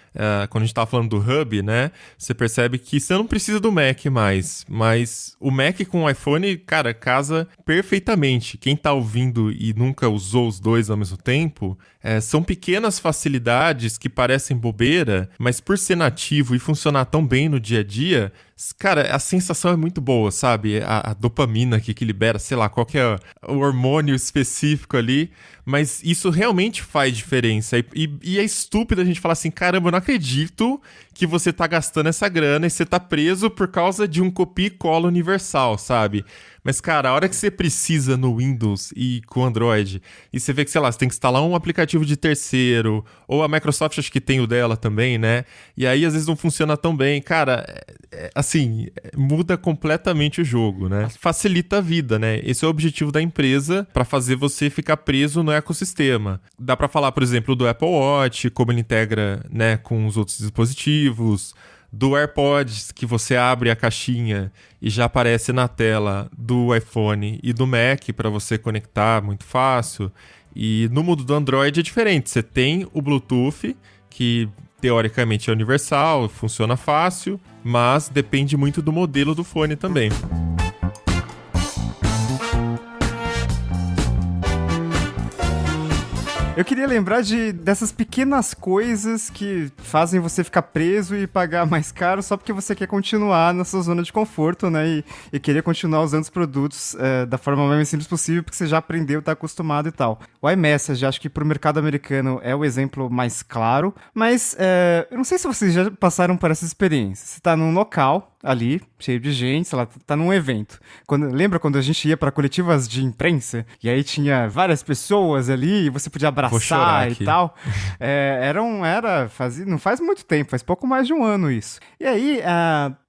Quando a gente estava falando do Hub, né? Você percebe que você não precisa do Mac mais. Mas o Mac com o iPhone, cara, casa perfeitamente. Quem está ouvindo e nunca usou os dois ao mesmo tempo, são pequenas facilidades que parecem bobeira, mas por ser nativo e funcionar tão bem no dia a dia... Cara, a sensação é muito boa, sabe? A dopamina que libera, sei lá, qual que é o hormônio específico ali, mas isso realmente faz diferença. E é estúpido a gente falar assim, caramba, eu não acredito que você tá gastando essa grana e você tá preso por causa de um copia e cola universal, sabe? Mas, cara, a hora que você precisa no Windows e com Android, e você vê que, sei lá, você tem que instalar um aplicativo de terceiro, ou a Microsoft acho que tem o dela também, né? E aí, às vezes, não funciona tão bem. Cara, assim, muda completamente o jogo, né? Facilita a vida, né? Esse é o objetivo da empresa, para fazer você ficar preso no ecossistema. Dá para falar, por exemplo, do Apple Watch, como ele integra, né, com os outros dispositivos, do AirPods, que você abre a caixinha e já aparece na tela do iPhone e do Mac para você conectar muito fácil. E no mundo do Android é diferente. Você tem o Bluetooth, que teoricamente é universal, funciona fácil, mas depende muito do modelo do fone também. Eu queria lembrar dessas pequenas coisas que fazem você ficar preso e pagar mais caro só porque você quer continuar na sua zona de conforto, né? E querer continuar usando os produtos da forma mais simples possível, porque você já aprendeu, tá acostumado e tal. O iMessage, acho que pro mercado americano é o exemplo mais claro, mas eu não sei se vocês já passaram por essa experiência. Você tá num local ali, cheio de gente, sei lá, tá num evento. Lembra quando a gente ia pra coletivas de imprensa? E aí tinha várias pessoas ali e você podia abraçar e tal. Não faz muito tempo, faz pouco mais de um ano isso. E aí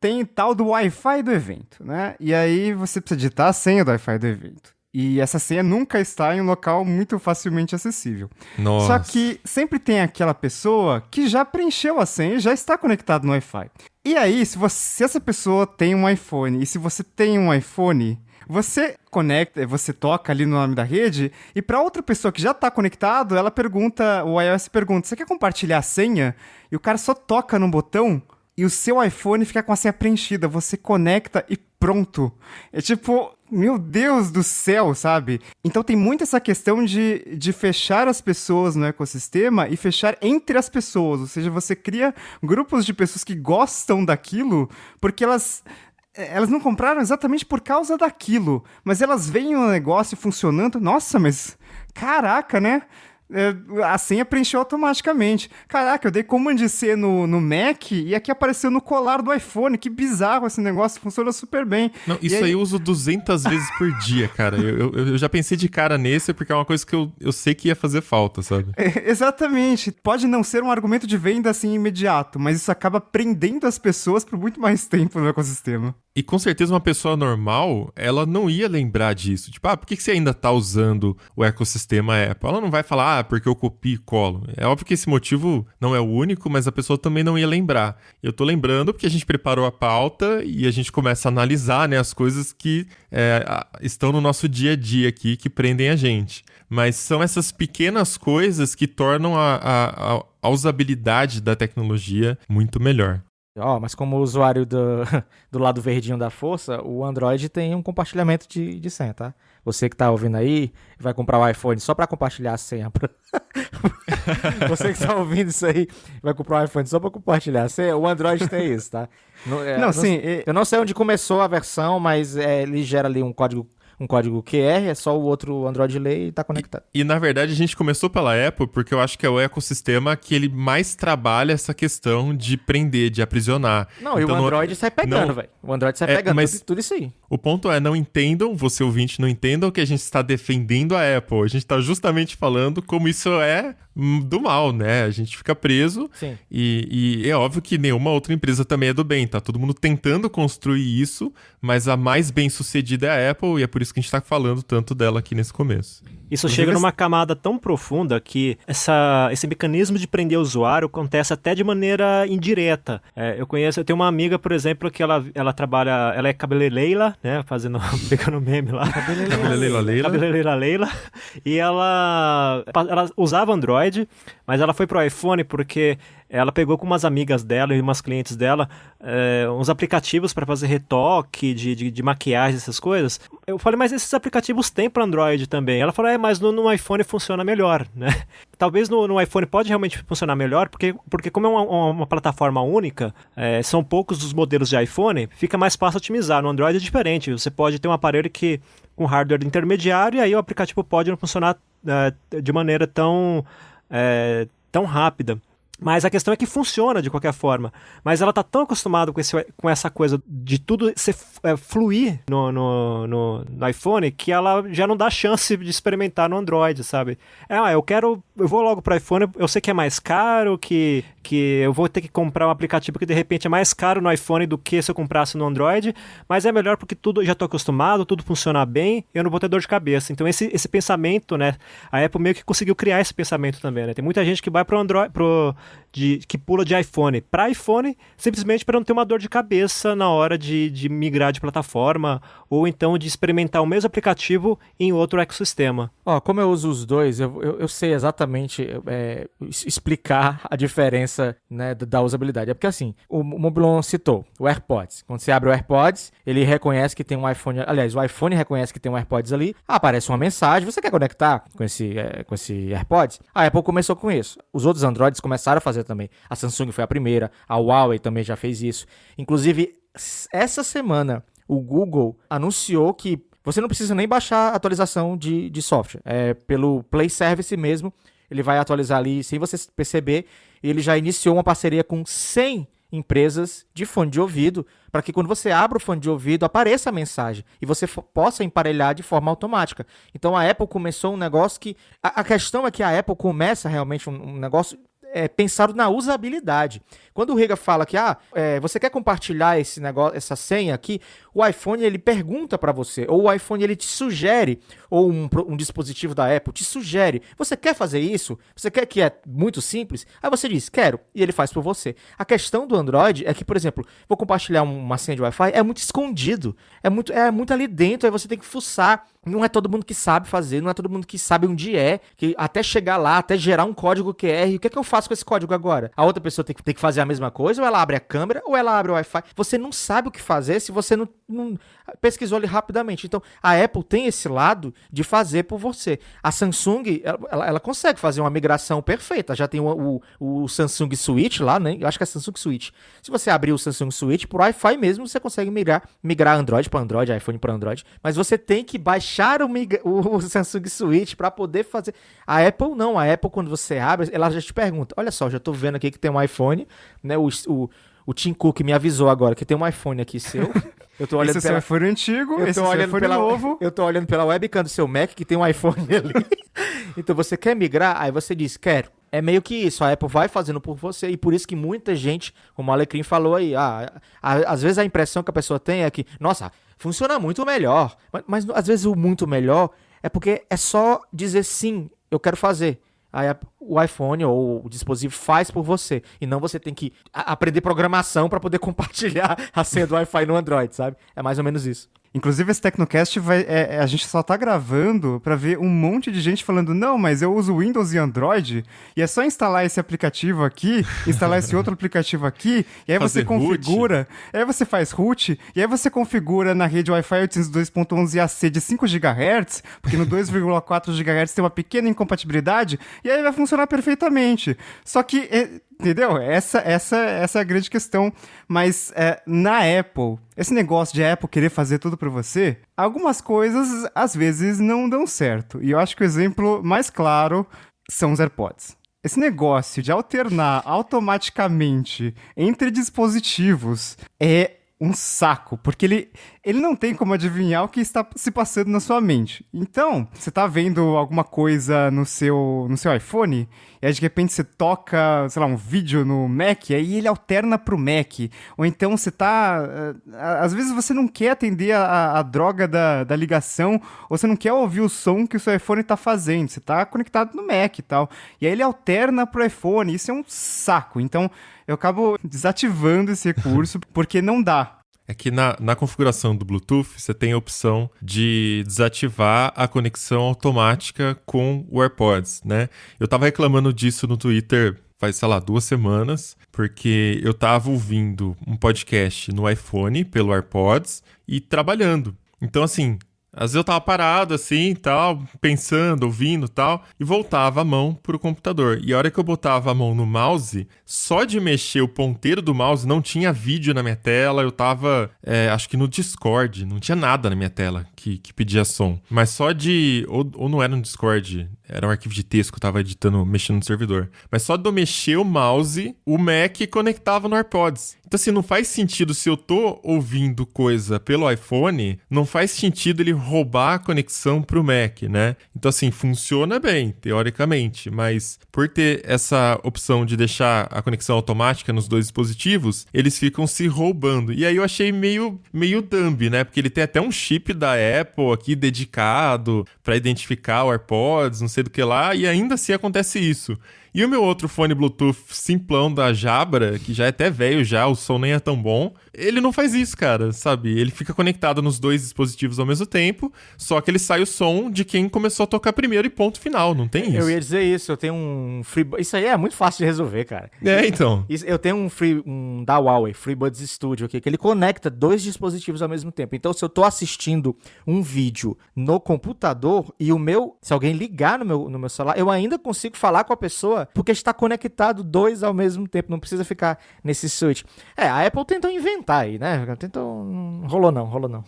tem tal do Wi-Fi do evento, né? E aí você precisa digitar a senha do Wi-Fi do evento. E essa senha nunca está em um local muito facilmente acessível. Nossa. Só que sempre tem aquela pessoa que já preencheu a senha e já está conectado no Wi-Fi. E aí, se essa pessoa tem um iPhone, e se você tem um iPhone, você conecta, você toca ali no nome da rede, e para outra pessoa que já está conectado, ela pergunta, o iOS pergunta, você quer compartilhar a senha? E o cara só toca no botão, e o seu iPhone fica com a senha preenchida. Você conecta e pronto. É tipo, meu Deus do céu, sabe? Então tem muito essa questão de fechar as pessoas no ecossistema e fechar entre as pessoas. Ou seja, você cria grupos de pessoas que gostam daquilo porque elas não compraram exatamente por causa daquilo, mas elas veem o negócio funcionando. Nossa, mas caraca, né? A senha preencheu automaticamente. Caraca, eu dei Command C no Mac e aqui apareceu no colar do iPhone. Que bizarro esse negócio, funciona super bem. Não, isso aí eu uso 200 vezes por dia, cara. Eu já pensei de cara nesse porque é uma coisa que eu sei que ia fazer falta, sabe? Exatamente. Pode não ser um argumento de venda assim imediato, mas isso acaba prendendo as pessoas por muito mais tempo no ecossistema. E com certeza uma pessoa normal, ela não ia lembrar disso. Tipo, por que você ainda tá usando o ecossistema Apple? Ela não vai falar, porque eu copio e colo. É óbvio que esse motivo não é o único, mas a pessoa também não ia lembrar. Eu tô lembrando porque a gente preparou a pauta e a gente começa a analisar, né, as coisas que estão no nosso dia a dia aqui, que prendem a gente. Mas são essas pequenas coisas que tornam a usabilidade da tecnologia muito melhor. Mas como usuário do lado verdinho da força, o Android tem um compartilhamento de senha, tá? Você que tá ouvindo aí, vai comprar o iPhone só pra compartilhar a senha. Você que tá ouvindo isso aí, vai comprar o iPhone só pra compartilhar a senha. O Android tem isso, tá? Eu não sei onde começou a versão, mas ele gera ali um código QR, é só o outro Android ler e tá conectado. E na verdade a gente começou pela Apple porque eu acho que é o ecossistema que ele mais trabalha essa questão de prender, de aprisionar. Não, então, e o Android sai pegando, velho. O Android sai pegando mas tudo isso aí. O ponto é, não entendam, você ouvinte, não entendam que a gente está defendendo a Apple. A gente está justamente falando como isso é do mal, né? A gente fica preso. Sim. E é óbvio que nenhuma outra empresa também é do bem. Tá todo mundo tentando construir isso, mas a mais bem sucedida é a Apple e é por isso que a gente tá falando tanto dela aqui nesse começo. Isso chega numa camada tão profunda que esse mecanismo de prender o usuário acontece até de maneira indireta. Eu tenho uma amiga, por exemplo, que ela trabalha, ela é cabeleireira, né, pegando meme lá. Cabeleireira Leila. E ela usava Android, mas ela foi pro iPhone porque ela pegou com umas amigas dela e umas clientes dela uns aplicativos para fazer retoque de maquiagem, essas coisas. Eu falei, mas esses aplicativos tem para Android também. Ela falou, mas no iPhone funciona melhor, né? Talvez no iPhone pode realmente funcionar melhor, porque como é uma plataforma única, são poucos os modelos de iPhone, fica mais fácil otimizar. No Android é diferente, você pode ter um aparelho com hardware intermediário e aí o aplicativo pode não funcionar de maneira tão rápida. Mas a questão é que funciona de qualquer forma. Mas ela tá tão acostumada com essa coisa de tudo fluir no iPhone que ela já não dá chance de experimentar no Android, sabe? Eu vou logo pro iPhone, eu sei que é mais caro, que eu vou ter que comprar um aplicativo que de repente é mais caro no iPhone do que se eu comprasse no Android, mas é melhor porque tudo já tô acostumado, tudo funciona bem, eu não vou ter dor de cabeça. Então esse pensamento, né? A Apple meio que conseguiu criar esse pensamento também, né? Tem muita gente que vai pro Android, que pula de iPhone para iPhone simplesmente para não ter uma dor de cabeça na hora de migrar de plataforma ou então de experimentar o mesmo aplicativo em outro ecossistema. Como eu uso os dois, eu sei exatamente explicar a diferença, né, da usabilidade. É porque assim, o Mobilon citou o AirPods. Quando você abre o AirPods, ele reconhece que tem um iPhone, aliás, o iPhone reconhece que tem um AirPods ali, aparece uma mensagem, você quer conectar com esse AirPods? A Apple começou com isso. Os outros Androids começaram a fazer também. A Samsung foi a primeira, a Huawei também já fez isso. Inclusive, essa semana, o Google anunciou que você não precisa nem baixar a atualização de software. Pelo Play Service mesmo, ele vai atualizar ali sem você perceber. Ele já iniciou uma parceria com 100 empresas de fone de ouvido, para que quando você abra o fone de ouvido, apareça a mensagem e você possa emparelhar de forma automática. Então a Apple começou um negócio que... A questão é que a Apple começa realmente um negócio... pensado na usabilidade. Quando o Riga fala que você quer compartilhar esse negócio, essa senha aqui, o iPhone ele pergunta para você, ou o iPhone ele te sugere, ou um dispositivo da Apple te sugere, você quer fazer isso? Você quer que é muito simples? Aí você diz, quero, e ele faz por você. A questão do Android é que, por exemplo, vou compartilhar uma senha de Wi-Fi, é muito escondido, é muito ali dentro, aí você tem que fuçar Não é todo mundo que sabe fazer, não é todo mundo que sabe onde que até chegar lá, até gerar um código QR, o que é que eu faço com esse código agora? A outra pessoa tem que fazer a mesma coisa, ou ela abre a câmera, ou ela abre o Wi-Fi. Você não sabe o que fazer se você não pesquisou ali rapidamente. Então, a Apple tem esse lado de fazer por você. A Samsung, ela consegue fazer uma migração perfeita. Já tem o Samsung Switch lá, né? Eu acho que é Samsung Switch. Se você abrir o Samsung Switch, por Wi-Fi mesmo, você consegue migrar Android para Android, iPhone para Android. Mas você tem que baixar o Samsung Switch para poder fazer. A Apple não. A Apple, quando você abre, ela já te pergunta: olha só, já tô vendo aqui que tem um iPhone, né? O Tim Cook me avisou agora que tem um iPhone aqui seu. Eu tô olhando esse é seu iPhone antigo, esse é seu iPhone novo. Eu tô olhando pela webcam do seu Mac que tem um iPhone ali. Então você quer migrar? Aí você diz, quero. É meio que isso, a Apple vai fazendo por você, e por isso que muita gente, como o Alecrim falou aí, às vezes a impressão que a pessoa tem é que, nossa, funciona muito melhor. Mas às vezes o muito melhor é porque é só dizer sim, eu quero fazer. Aí o iPhone ou o dispositivo faz por você. E não você tem que aprender programação para poder compartilhar a senha do Wi-Fi no Android, sabe? É mais ou menos isso. Inclusive, esse Tecnocast a gente só tá gravando pra ver um monte de gente falando, não, mas eu uso Windows e Android, e é só instalar esse aplicativo aqui, instalar esse outro aplicativo aqui, e aí você configura, aí você faz root, e aí você configura na rede Wi-Fi 802.11ac de 5 GHz, porque no 2,4 GHz tem uma pequena incompatibilidade, e aí vai funcionar perfeitamente. Só que... Entendeu? Essa é a grande questão. Mas na Apple, esse negócio de a Apple querer fazer tudo pra você, algumas coisas às vezes não dão certo. E eu acho que o exemplo mais claro são os AirPods. Esse negócio de alternar automaticamente entre dispositivos é um saco, porque ele não tem como adivinhar o que está se passando na sua mente. Então, você tá vendo alguma coisa no seu iPhone, e aí de repente você toca, sei lá, um vídeo no Mac, e aí ele alterna pro Mac. Ou então você tá... às vezes você não quer atender a droga da ligação, ou você não quer ouvir o som que o seu iPhone tá fazendo. Você tá conectado no Mac e tal. E aí ele alterna pro iPhone, isso é um saco. Então, eu acabo desativando esse recurso, porque não dá. É que na configuração do Bluetooth, você tem a opção de desativar a conexão automática com o AirPods, né? Eu tava reclamando disso no Twitter faz, sei lá, 2 semanas, porque eu tava ouvindo um podcast no iPhone pelo AirPods e trabalhando. Então, assim... Às vezes eu tava parado assim, tal, pensando, ouvindo, tal, e voltava a mão pro computador. E a hora que eu botava a mão no mouse, só de mexer o ponteiro do mouse, não tinha vídeo na minha tela, eu tava, acho que no Discord, não tinha nada na minha tela que pedia som. Mas só de, ou não era no Discord, era um arquivo de texto que eu tava editando, mexendo no servidor. Mas só de eu mexer o mouse, o Mac conectava no AirPods. Então, assim, não faz sentido, se eu tô ouvindo coisa pelo iPhone, não faz sentido ele roubar a conexão pro Mac, né? Então, assim, funciona bem, teoricamente, mas por ter essa opção de deixar a conexão automática nos 2 dispositivos, eles ficam se roubando. E aí eu achei meio dumb, né? Porque ele tem até um chip da Apple aqui dedicado para identificar o AirPods, não sei do que lá, e ainda assim acontece isso. E o meu outro fone Bluetooth simplão da Jabra, que já é até velho já, o som nem é tão bom, ele não faz isso, cara, sabe? Ele fica conectado nos 2 dispositivos ao mesmo tempo, só que ele sai o som de quem começou a tocar primeiro e ponto final, não tem isso. Eu ia dizer isso, eu tenho um isso aí é muito fácil de resolver, cara. Então. Eu tenho um da Huawei, FreeBuds Studio aqui, que ele conecta 2 dispositivos ao mesmo tempo. Então, se eu tô assistindo um vídeo no computador e se alguém ligar no meu celular, eu ainda consigo falar com a pessoa porque está conectado 2 ao mesmo tempo, não precisa ficar nesse switch. A Apple tentou inventar aí, né? Rolou não.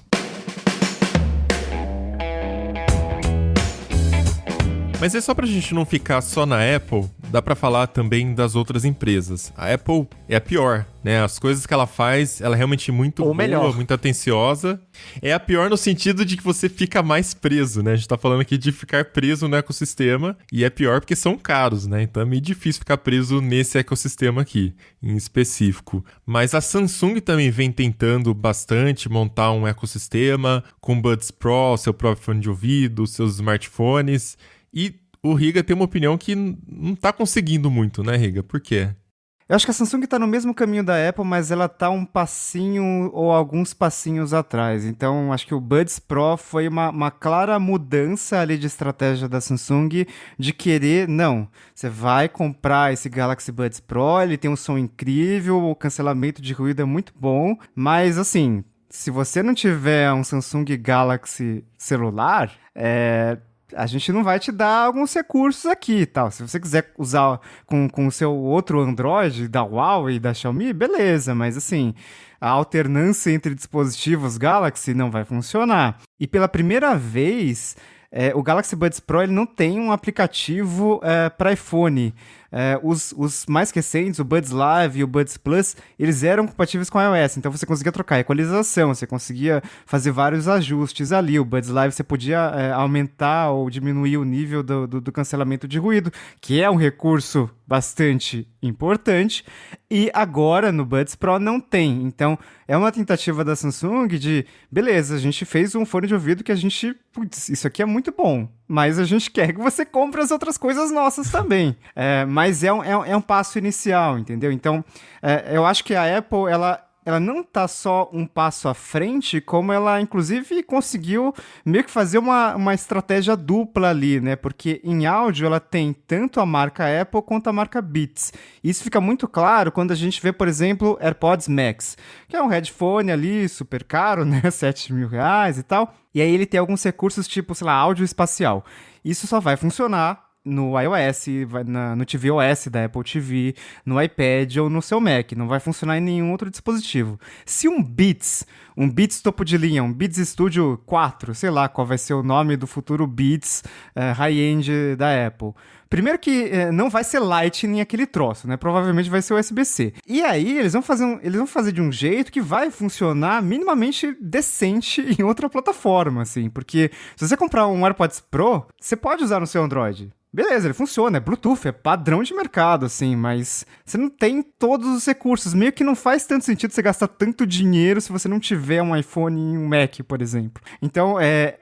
Mas é só pra gente não ficar só na Apple, dá pra falar também das outras empresas. A Apple é a pior, né? As coisas que ela faz, ela é realmente muito boa, melhor. Muito atenciosa. É a pior no sentido de que você fica mais preso, né? A gente tá falando aqui de ficar preso no ecossistema, e é pior porque são caros, né? Então é meio difícil ficar preso nesse ecossistema aqui, em específico. Mas a Samsung também vem tentando bastante montar um ecossistema com Buds Pro, seu próprio fone de ouvido, seus smartphones. E o Riga tem uma opinião que não tá conseguindo muito, né, Riga? Por quê? Eu acho que a Samsung tá no mesmo caminho da Apple, mas ela tá um passinho ou alguns passinhos atrás. Então, acho que o Buds Pro foi uma clara mudança ali de estratégia da Samsung de querer, não, você vai comprar esse Galaxy Buds Pro, ele tem um som incrível, o cancelamento de ruído é muito bom, mas assim, se você não tiver um Samsung Galaxy celular, a gente não vai te dar alguns recursos aqui e tal. Se você quiser usar com o seu outro Android, da Huawei e da Xiaomi, beleza, mas assim, a alternância entre dispositivos Galaxy não vai funcionar. E pela primeira vez, o Galaxy Buds Pro ele não tem um aplicativo para iPhone. Os mais recentes, o Buds Live e o Buds Plus, eles eram compatíveis com iOS, então você conseguia trocar equalização, você conseguia fazer vários ajustes ali. O Buds Live você podia aumentar ou diminuir o nível do cancelamento de ruído, que é um recurso bastante importante, e agora no Buds Pro não tem. Então é uma tentativa da Samsung de, beleza, a gente fez um fone de ouvido que a gente, putz, isso aqui é muito bom, mas a gente quer que você compre as outras coisas nossas também. Mas é um passo inicial, entendeu? Então, eu acho que a Apple, ela não tá só um passo à frente, como ela, inclusive, conseguiu meio que fazer uma estratégia dupla ali, né? Porque em áudio ela tem tanto a marca Apple quanto a marca Beats. Isso fica muito claro quando a gente vê, por exemplo, AirPods Max, que é um headphone ali super caro, né? R$7.000 e tal. E aí ele tem alguns recursos tipo, sei lá, áudio espacial. Isso só vai funcionar no iOS, no tvOS da Apple TV, no iPad ou no seu Mac. Não vai funcionar em nenhum outro dispositivo. Se um Beats topo de linha, um Beats Studio 4, sei lá qual vai ser o nome do futuro Beats high-end da Apple. Primeiro que não vai ser Lightning aquele troço, né? Provavelmente vai ser USB-C. E aí eles vão fazer de um jeito que vai funcionar minimamente decente em outra plataforma, assim. Porque se você comprar um AirPods Pro, você pode usar no seu Android. Beleza, ele funciona, é Bluetooth, é padrão de mercado, assim, mas você não tem todos os recursos. Meio que não faz tanto sentido você gastar tanto dinheiro se você não tiver um iPhone e um Mac, por exemplo. Então,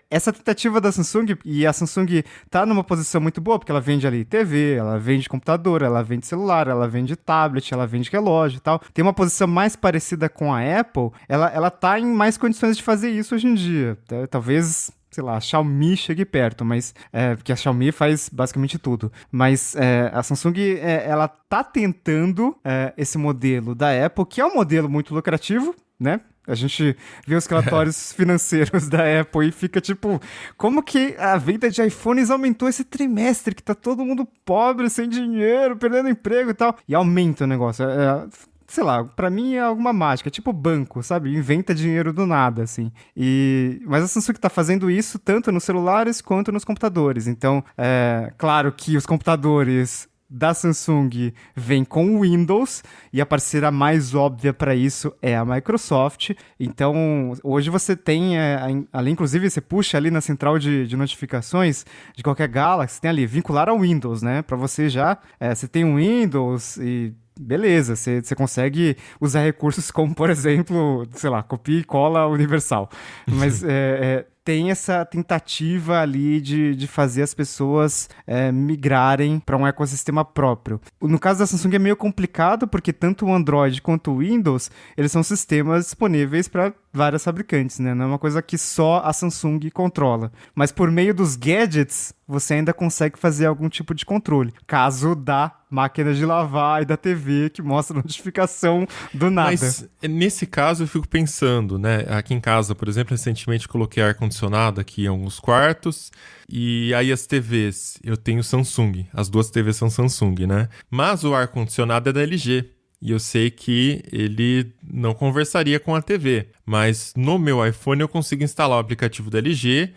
essa tentativa da Samsung, e a Samsung tá numa posição muito boa, porque ela vende ali TV, ela vende computador, ela vende celular, ela vende tablet, ela vende relógio e tal. Tem uma posição mais parecida com a Apple, ela tá em mais condições de fazer isso hoje em dia. Talvez, sei lá, a Xiaomi chegue perto, mas porque a Xiaomi faz basicamente tudo. Mas a Samsung, ela tá tentando esse modelo da Apple, que é um modelo muito lucrativo, né? A gente vê os relatórios financeiros da Apple e fica tipo, como que a venda de iPhones aumentou esse trimestre, que tá todo mundo pobre, sem dinheiro, perdendo emprego e tal. E aumenta o negócio. Sei lá, pra mim é alguma mágica, tipo banco, sabe? Inventa dinheiro do nada, assim. Mas a Samsung tá fazendo isso tanto nos celulares quanto nos computadores. Então, claro que os computadores da Samsung vêm com o Windows, e a parceira mais óbvia para isso é a Microsoft. Então, hoje você tem, ali, inclusive, você puxa ali na central de notificações de qualquer Galaxy, tem ali, vincular ao Windows, né? Para você já, você tem um Windows e beleza, você consegue usar recursos como, por exemplo, sei lá, copia e cola universal. Mas tem essa tentativa ali de fazer as pessoas migrarem para um ecossistema próprio. No caso da Samsung é meio complicado, porque tanto o Android quanto o Windows, eles são sistemas disponíveis para várias fabricantes, né? Não é uma coisa que só a Samsung controla. Mas por meio dos gadgets, você ainda consegue fazer algum tipo de controle. Caso da máquina de lavar e da TV que mostra notificação do nada. Mas nesse caso eu fico pensando, né? Aqui em casa, por exemplo, recentemente coloquei ar-condicionado aqui em alguns quartos, e aí as TVs, eu tenho Samsung, as duas TVs são Samsung, né? Mas o ar-condicionado é da LG. E eu sei que ele não conversaria com a TV. Mas no meu iPhone eu consigo instalar o aplicativo da LG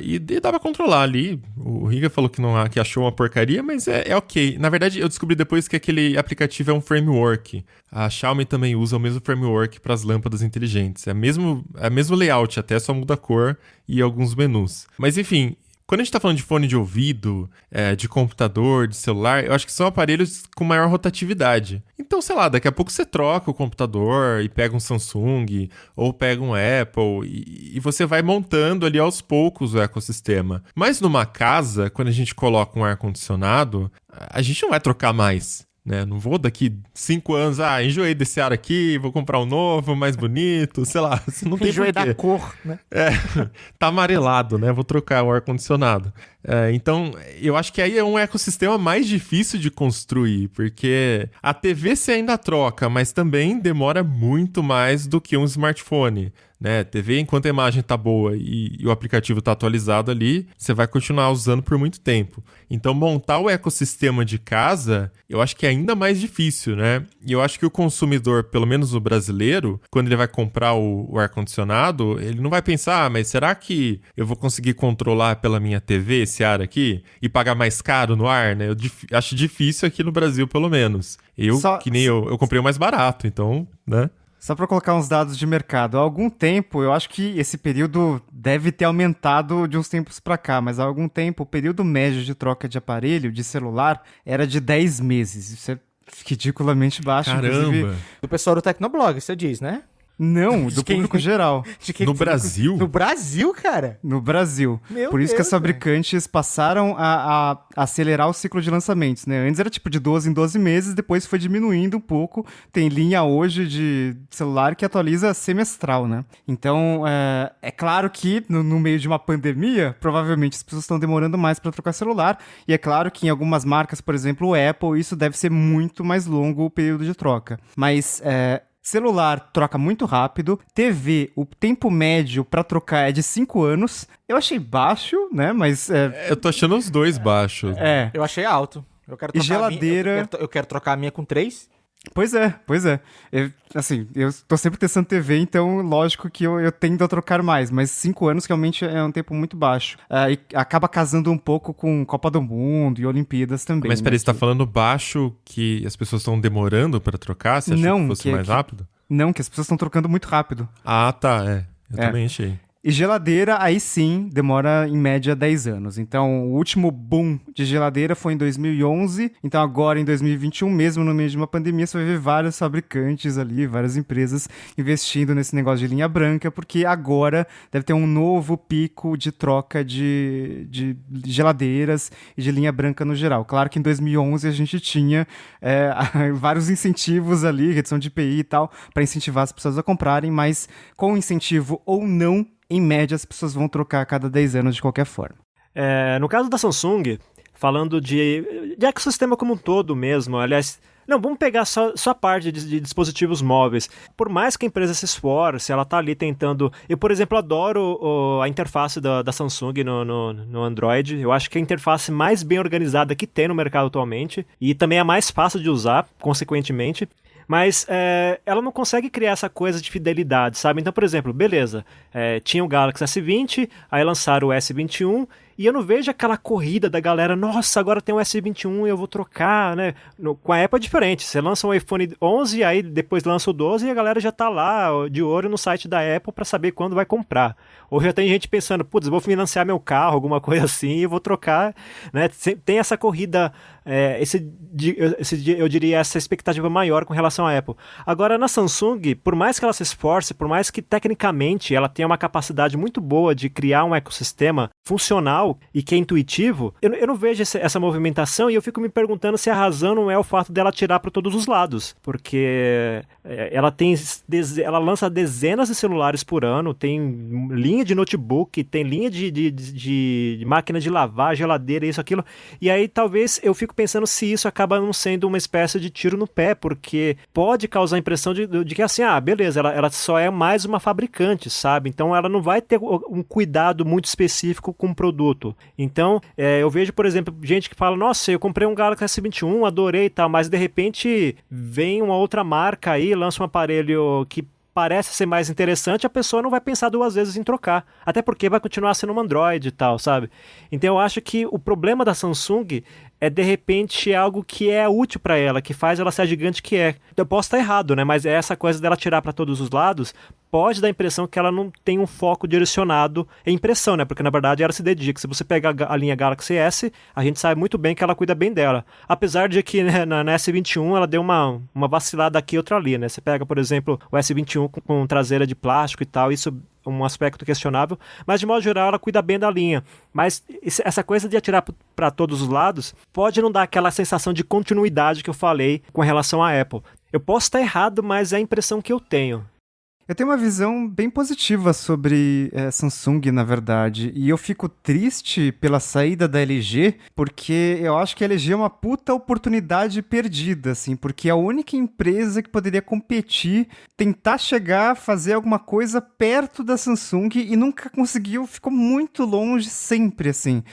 e dá pra controlar ali. O Riga falou que achou uma porcaria, mas é ok. Na verdade, eu descobri depois que aquele aplicativo é um framework. A Xiaomi também usa o mesmo framework para as lâmpadas inteligentes. É o mesmo layout, até só muda a cor e alguns menus. Mas enfim, quando a gente tá falando de fone de ouvido, de computador, de celular, eu acho que são aparelhos com maior rotatividade. Então, sei lá, daqui a pouco você troca o computador e pega um Samsung ou pega um Apple e você vai montando ali aos poucos o ecossistema. Mas numa casa, quando a gente coloca um ar-condicionado, a gente não vai trocar mais. né? Não vou daqui 5 anos, enjoei desse ar aqui, vou comprar um novo, mais bonito, sei lá. Isso não tem Enjoei porquê. da cor, né? Tá amarelado, né? Vou trocar o ar-condicionado. Então, eu acho que aí é um ecossistema mais difícil de construir, porque a TV você ainda troca, mas também demora muito mais do que um smartphone, né? TV, enquanto a imagem tá boa e o aplicativo tá atualizado ali, você vai continuar usando por muito tempo. Então, montar o ecossistema de casa, eu acho que é ainda mais difícil, né? E eu acho que o consumidor, pelo menos o brasileiro, quando ele vai comprar o ar-condicionado, ele não vai pensar, mas será que eu vou conseguir controlar pela minha TV esse ar aqui e pagar mais caro no ar, né? Eu acho difícil aqui no Brasil, pelo menos. Que nem eu comprei o mais barato, então, né? Só para colocar uns dados de mercado, há algum tempo, eu acho que esse período deve ter aumentado de uns tempos para cá, mas há algum tempo o período médio de troca de aparelho, de celular, era de 10 meses. Isso é ridiculamente baixo. Caramba! Inclusive. Do pessoal do Tecnoblog, você diz, né? Não, De do quem? público geral. No Brasil? No Brasil, cara? No Brasil. Meu Por isso que Deus, as fabricantes passaram a acelerar o ciclo de lançamentos, né? Antes era tipo de 12 em 12 meses, depois foi diminuindo um pouco. Tem linha hoje de celular que atualiza semestral, né? Então, é claro que no meio de uma pandemia, provavelmente as pessoas estão demorando mais para trocar celular. E é claro que em algumas marcas, por exemplo, o Apple, isso deve ser muito mais longo o período de troca. Mas celular troca muito rápido. TV, o tempo médio pra trocar é de 5 anos. Eu achei baixo, né? Mas Eu tô achando os dois baixos. Eu achei alto. Eu quero E trocar geladeira? eu quero trocar a minha com 3. Pois é. Eu tô sempre testando TV, então lógico que eu tendo a trocar mais, mas 5 anos realmente é um tempo muito baixo. E acaba casando um pouco com Copa do Mundo e Olimpíadas também. Mas peraí, né? você tá falando baixo que as pessoas estão demorando pra trocar? Você achou Não, que fosse mais rápido? Não, que as pessoas estão trocando muito rápido. Ah, tá, Eu também achei. E geladeira, aí sim, demora em média 10 anos. Então, o último boom de geladeira foi em 2011. Então, agora em 2021, mesmo no meio de uma pandemia, você vai ver vários fabricantes ali, várias empresas investindo nesse negócio de linha branca, porque agora deve ter um novo pico de troca de geladeiras e de linha branca no geral. Claro que em 2011 a gente tinha vários incentivos ali, redução de IPI e tal, para incentivar as pessoas a comprarem, mas com incentivo ou não, em média, as pessoas vão trocar a cada 10 anos de qualquer forma. No caso da Samsung, falando de ecossistema como um todo mesmo, aliás, não, vamos pegar só a parte de dispositivos móveis. Por mais que a empresa se esforce, ela tá ali tentando... Eu, por exemplo, adoro a interface da Samsung no Android. Eu acho que é a interface mais bem organizada que tem no mercado atualmente e também é mais fácil de usar, consequentemente. Mas ela não consegue criar essa coisa de fidelidade, sabe? Então, por exemplo, beleza, tinha o Galaxy S20, aí lançaram o S21, e eu não vejo aquela corrida da galera, nossa, agora tem o S21 e eu vou trocar, né? Com a Apple é diferente, você lança um iPhone 11, aí depois lança o 12 e a galera já tá lá de olho no site da Apple para saber quando vai comprar. Ou já tem gente pensando, putz, vou financiar meu carro, alguma coisa assim, e vou trocar, né? Tem essa corrida, eu diria, essa expectativa maior com relação à Apple. Agora, na Samsung, por mais que ela se esforce, por mais que tecnicamente ela tenha uma capacidade muito boa de criar um ecossistema funcional e que é intuitivo, eu não vejo essa movimentação e eu fico me perguntando se a razão não é o fato dela tirar para todos os lados, porque ela lança dezenas de celulares por ano, tem linha de notebook, tem linha de máquina de lavar, geladeira, isso, aquilo, e aí talvez eu fico pensando se isso acaba não sendo uma espécie de tiro no pé, porque pode causar a impressão de que assim, beleza, ela só é mais uma fabricante, sabe? Então ela não vai ter um cuidado muito específico com o produto. Então, eu vejo, por exemplo, gente que fala, nossa, eu comprei um Galaxy S21, adorei e tal, mas de repente vem uma outra marca aí, lança um aparelho que parece ser mais interessante, a pessoa não vai pensar 2 vezes em trocar. Até porque vai continuar sendo um Android e tal, sabe? Então eu acho que o problema da Samsung é, de repente, algo que é útil para ela, que faz ela ser a gigante que é. Eu posso estar errado, né? Mas é essa coisa dela tirar para todos os lados. pode dar a impressão que ela não tem um foco direcionado em impressão, né? Porque na verdade ela se dedica. Se você pega a linha Galaxy S, a gente sabe muito bem que ela cuida bem dela. Apesar de que, né, na S21 ela deu uma vacilada aqui e outra ali, né? Você pega, por exemplo, o S21 com traseira de plástico e tal, isso um aspecto questionável, mas de modo geral ela cuida bem da linha. Mas essa coisa de atirar para todos os lados pode não dar aquela sensação de continuidade que eu falei com relação à Apple. Eu posso estar errado, mas é a impressão que eu tenho. Eu tenho uma visão bem positiva sobre Samsung, na verdade, e eu fico triste pela saída da LG, porque eu acho que a LG é uma puta oportunidade perdida, assim, porque é a única empresa que poderia competir, tentar chegar a fazer alguma coisa perto da Samsung e nunca conseguiu, ficou muito longe sempre, assim.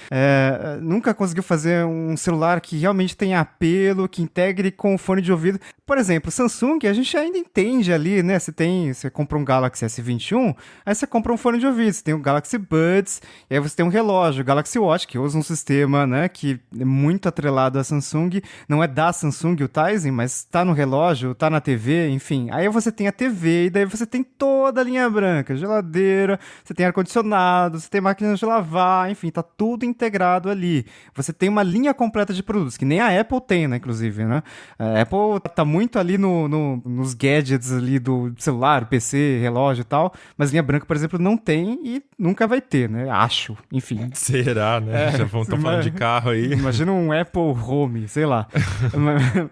Nunca conseguiu fazer um celular que realmente tenha apelo, que integre com o fone de ouvido. Por exemplo, Samsung, a gente ainda entende ali, né, você compra um Galaxy S21, aí você compra um fone de ouvido, você tem o Galaxy Buds, e aí você tem um relógio, o Galaxy Watch, que usa um sistema, né, que é muito atrelado à Samsung, não é da Samsung o Tizen, mas tá no relógio, tá na TV, enfim. Aí você tem a TV, e daí você tem toda a linha branca, geladeira, você tem ar-condicionado, você tem máquina de lavar, enfim, tá tudo integrado ali. Você tem uma linha completa de produtos, que nem a Apple tem, né, inclusive, né? A Apple tá muito ali nos gadgets ali do celular, PC, relógio e tal, mas linha branca, por exemplo, não tem e nunca vai ter, né? Acho, enfim. Será, né? Já vão estar falando de carro aí. Imagina um Apple Home, sei lá.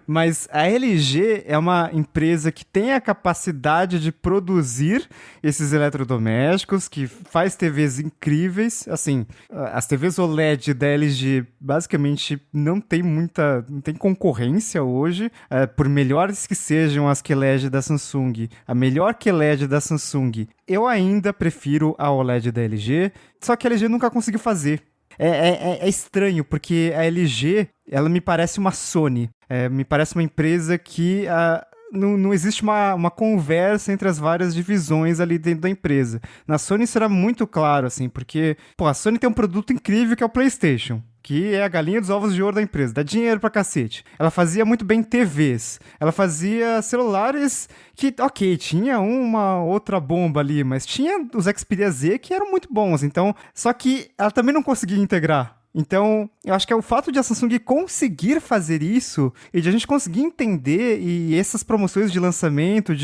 Mas a LG é uma empresa que tem a capacidade de produzir esses eletrodomésticos, que faz TVs incríveis. Assim, as TVs OLED da LG basicamente não tem concorrência hoje, por melhores que sejam as QLED da Samsung. A melhor QLED da Samsung, eu ainda prefiro a OLED da LG, só que a LG nunca conseguiu fazer. É estranho, porque a LG, ela me parece uma Sony, me parece uma empresa que não existe uma conversa entre as várias divisões ali dentro da empresa. Na Sony isso era muito claro, assim, porque a Sony tem um produto incrível que é o PlayStation, que é a galinha dos ovos de ouro da empresa, dá dinheiro pra cacete. Ela fazia muito bem TVs, ela fazia celulares que, ok, tinha uma outra bomba ali, mas tinha os Xperia Z que eram muito bons, então, só que ela também não conseguia integrar. Então, eu acho que é o fato de a Samsung conseguir fazer isso e de a gente conseguir entender, e essas promoções de lançamento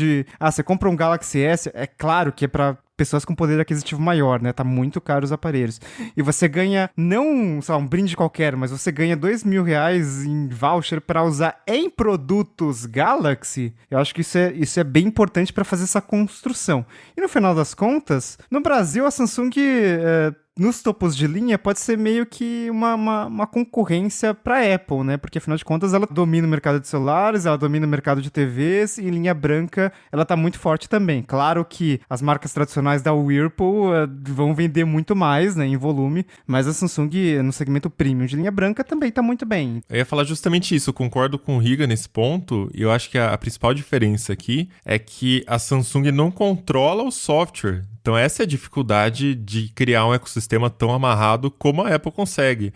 você compra um Galaxy S, é claro que é pra pessoas com poder aquisitivo maior, né? Tá muito caro os aparelhos. E você ganha, não, sei lá, um brinde qualquer, mas você ganha R$2.000 em voucher para usar em produtos Galaxy. Eu acho que isso é bem importante para fazer essa construção. E no final das contas, no Brasil, a Samsung... nos topos de linha pode ser meio que uma concorrência para a Apple, né? Porque afinal de contas ela domina o mercado de celulares, ela domina o mercado de TVs e em linha branca ela tá muito forte também. Claro que as marcas tradicionais da Whirlpool vão vender muito mais, né, em volume, mas a Samsung no segmento premium de linha branca também tá muito bem. Eu ia falar justamente isso, eu concordo com o Riga nesse ponto, e eu acho que a principal diferença aqui é que a Samsung não controla o software. Então essa é a dificuldade de criar um ecossistema tão amarrado como a Apple consegue.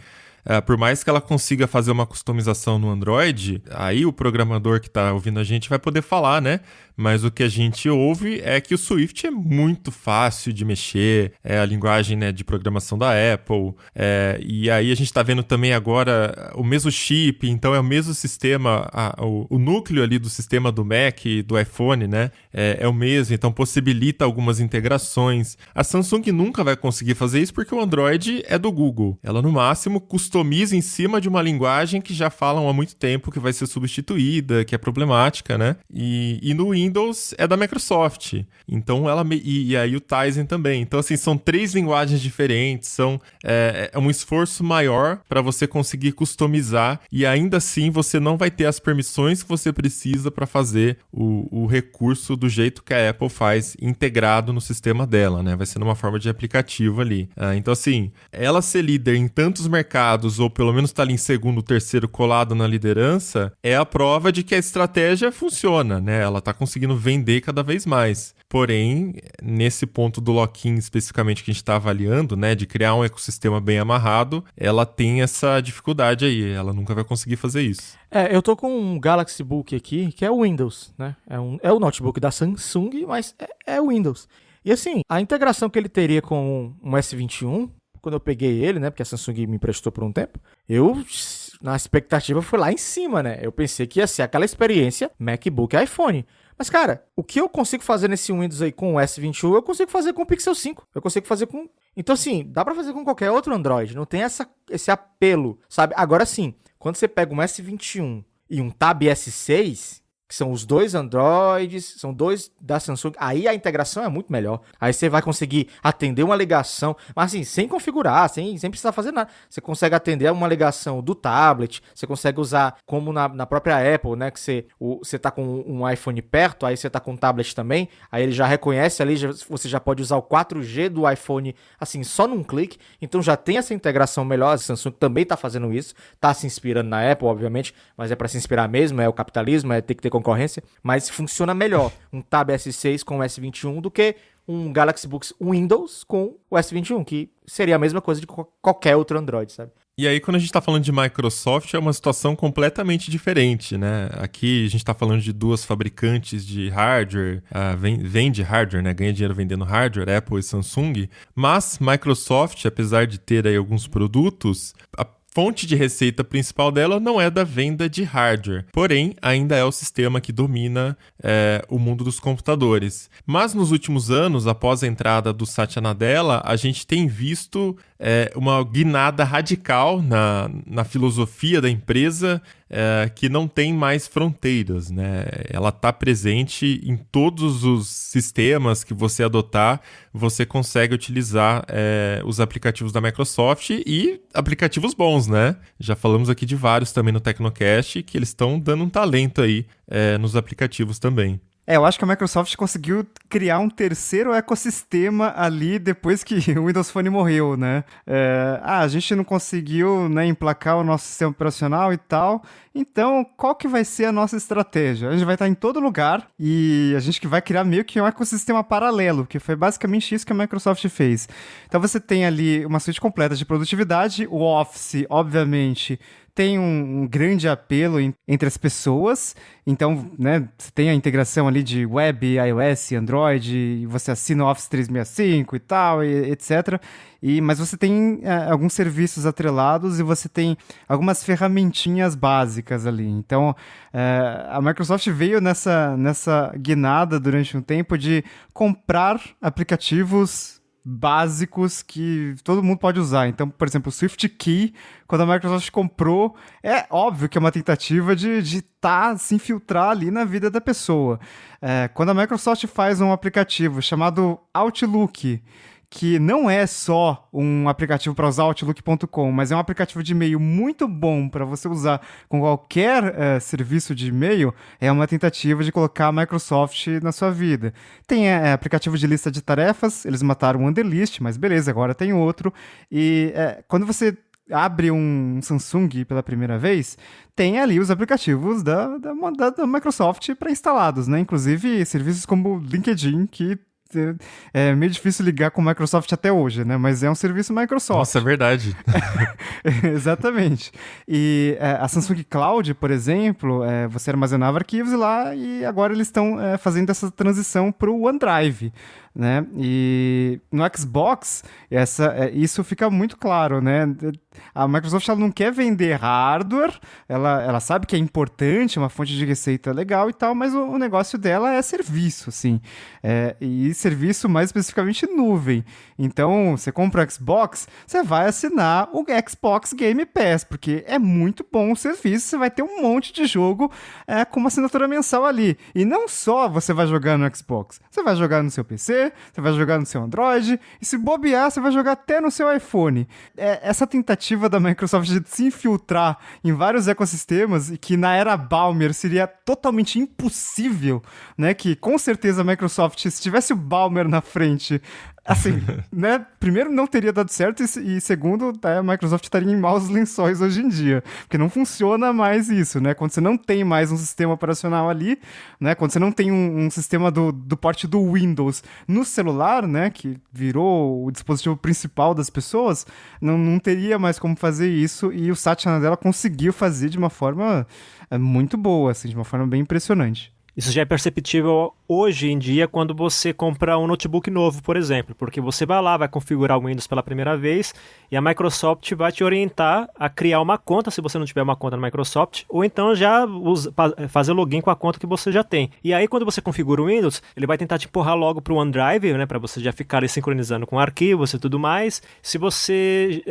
Por mais que ela consiga fazer uma customização no Android, aí o programador que está ouvindo a gente vai poder falar, né? Mas o que a gente ouve é que o Swift é muito fácil de mexer, é a linguagem, né, de programação da Apple, e aí a gente está vendo também agora o mesmo chip, então é o mesmo sistema, o núcleo ali do sistema do Mac e do iPhone, né, é o mesmo, então possibilita algumas integrações. A Samsung nunca vai conseguir fazer isso porque o Android é do Google. Ela, no máximo, customiza em cima de uma linguagem que já falam há muito tempo que vai ser substituída, que é problemática, né, e no Windows é da Microsoft, então e aí o Tizen também. Então, assim, são 3 linguagens diferentes, é um esforço maior para você conseguir customizar e ainda assim você não vai ter as permissões que você precisa para fazer o recurso do jeito que a Apple faz, integrado no sistema dela, né? Vai ser numa forma de aplicativo ali. Então, assim, ela ser líder em tantos mercados mercados, ou pelo menos tá ali em segundo, terceiro colado na liderança, é a prova de que a estratégia funciona, né? Ela tá conseguindo vender cada vez mais. Porém, nesse ponto do lock-in especificamente que a gente está avaliando, né, de criar um ecossistema bem amarrado, ela tem essa dificuldade aí, ela nunca vai conseguir fazer isso. Eu tô com um Galaxy Book aqui, que é o Windows, né? É o notebook da Samsung, mas é o Windows. E assim, a integração que ele teria com um S21, quando eu peguei ele, né, porque a Samsung me emprestou por um tempo, na expectativa, fui lá em cima, né? Eu pensei que ia ser aquela experiência MacBook e iPhone. Mas, cara, o que eu consigo fazer nesse Windows aí com o S21, eu consigo fazer com o Pixel 5. Eu consigo fazer com... Então, assim, dá pra fazer com qualquer outro Android. Não tem esse apelo, sabe? Agora, sim, quando você pega um S21 e um Tab S6, que são os dois Androids, são dois da Samsung, aí a integração é muito melhor. Aí você vai conseguir atender uma ligação, mas assim, sem configurar, sem precisar fazer nada. Você consegue atender uma ligação do tablet, você consegue usar como na própria Apple, né, que você tá com um iPhone perto, aí você tá com um tablet também, aí ele já reconhece ali, você já pode usar o 4G do iPhone, assim, só num clique. Então já tem essa integração melhor, a Samsung também tá fazendo isso, tá se inspirando na Apple, obviamente, mas é para se inspirar mesmo, é o capitalismo, ter que ter concorrência, mas funciona melhor um Tab S6 com o S21 do que um Galaxy Book Windows com o S21, que seria a mesma coisa de qualquer outro Android, sabe? E aí, quando a gente está falando de Microsoft, é uma situação completamente diferente, né? Aqui a gente está falando de duas fabricantes de hardware, vende hardware, né? Ganha dinheiro vendendo hardware, Apple e Samsung, mas Microsoft, apesar de ter aí alguns produtos, a fonte de receita principal dela não é da venda de hardware, porém ainda é o sistema que domina o mundo dos computadores. Mas nos últimos anos, após a entrada do Satya Nadella, a gente tem visto uma guinada radical na filosofia da empresa, que não tem mais fronteiras, né? Ela está presente em todos os sistemas que você adotar, você consegue utilizar os aplicativos da Microsoft e aplicativos bons, né? Já falamos aqui de vários também no Tecnocast, que eles estão dando um talento aí nos aplicativos também. Eu acho que a Microsoft conseguiu criar um terceiro ecossistema ali depois que o Windows Phone morreu, né? A gente não conseguiu, né, emplacar o nosso sistema operacional e tal, então qual que vai ser a nossa estratégia? A gente vai estar em todo lugar e a gente que vai criar meio que um ecossistema paralelo, que foi basicamente isso que a Microsoft fez. Então você tem ali uma suíte completa de produtividade, o Office, obviamente, tem um grande apelo entre as pessoas, então, né, você tem a integração ali de web, iOS, Android, e você assina o Office 365 e tal, etc. Mas você tem alguns serviços atrelados e você tem algumas ferramentinhas básicas ali. Então, a Microsoft veio nessa guinada durante um tempo de comprar aplicativos básicos que todo mundo pode usar. Então, por exemplo, o SwiftKey, quando a Microsoft comprou, é óbvio que é uma tentativa de se infiltrar ali na vida da pessoa. Quando a Microsoft faz um aplicativo chamado Outlook, que não é só um aplicativo para usar Outlook.com, mas é um aplicativo de e-mail muito bom para você usar com qualquer serviço de e-mail, é uma tentativa de colocar a Microsoft na sua vida. Tem aplicativo de lista de tarefas, eles mataram o Wunderlist, mas beleza, agora tem outro. E quando você abre um Samsung pela primeira vez, tem ali os aplicativos da Microsoft pré-instalados, né? Inclusive serviços como LinkedIn, que é meio difícil ligar com o Microsoft até hoje, né? Mas é um serviço Microsoft. Nossa, é verdade. Exatamente. E a Samsung Cloud, por exemplo, você armazenava arquivos lá e agora eles estão fazendo essa transição para o OneDrive, né? E no Xbox, isso fica muito claro, né? A Microsoft ela não quer vender hardware, ela sabe que é importante, uma fonte de receita legal e tal, mas o negócio dela é serviço, assim. E serviço mais especificamente nuvem. Então, você compra o Xbox, você vai assinar o Xbox Game Pass, porque é muito bom o serviço, você vai ter um monte de jogo com uma assinatura mensal ali. E não só você vai jogar no Xbox, você vai jogar no seu PC, você vai jogar no seu Android, e se bobear, você vai jogar até no seu iPhone. Essa tentativa da Microsoft de se infiltrar em vários ecossistemas, e que na era Ballmer seria totalmente impossível, né? Que com certeza a Microsoft, se tivesse o Ballmer na frente, Assim, né? Primeiro, não teria dado certo e segundo, a Microsoft estaria em maus lençóis hoje em dia. Porque não funciona mais isso, né? Quando você não tem mais um sistema operacional ali, né? Quando você não tem um sistema do porte do Windows no celular, né? Que virou o dispositivo principal das pessoas, não teria mais como fazer isso. E o Satya Nadella conseguiu fazer de uma forma muito boa, assim, de uma forma bem impressionante. Isso já é perceptível hoje em dia quando você compra um notebook novo, por exemplo, porque você vai lá, vai configurar o Windows pela primeira vez e a Microsoft vai te orientar a criar uma conta, se você não tiver uma conta na Microsoft, ou então já fazer login com a conta que você já tem. E aí, quando você configura o Windows, ele vai tentar te empurrar logo para o OneDrive, né, para você já ficar ali sincronizando com arquivos e tudo mais. Se você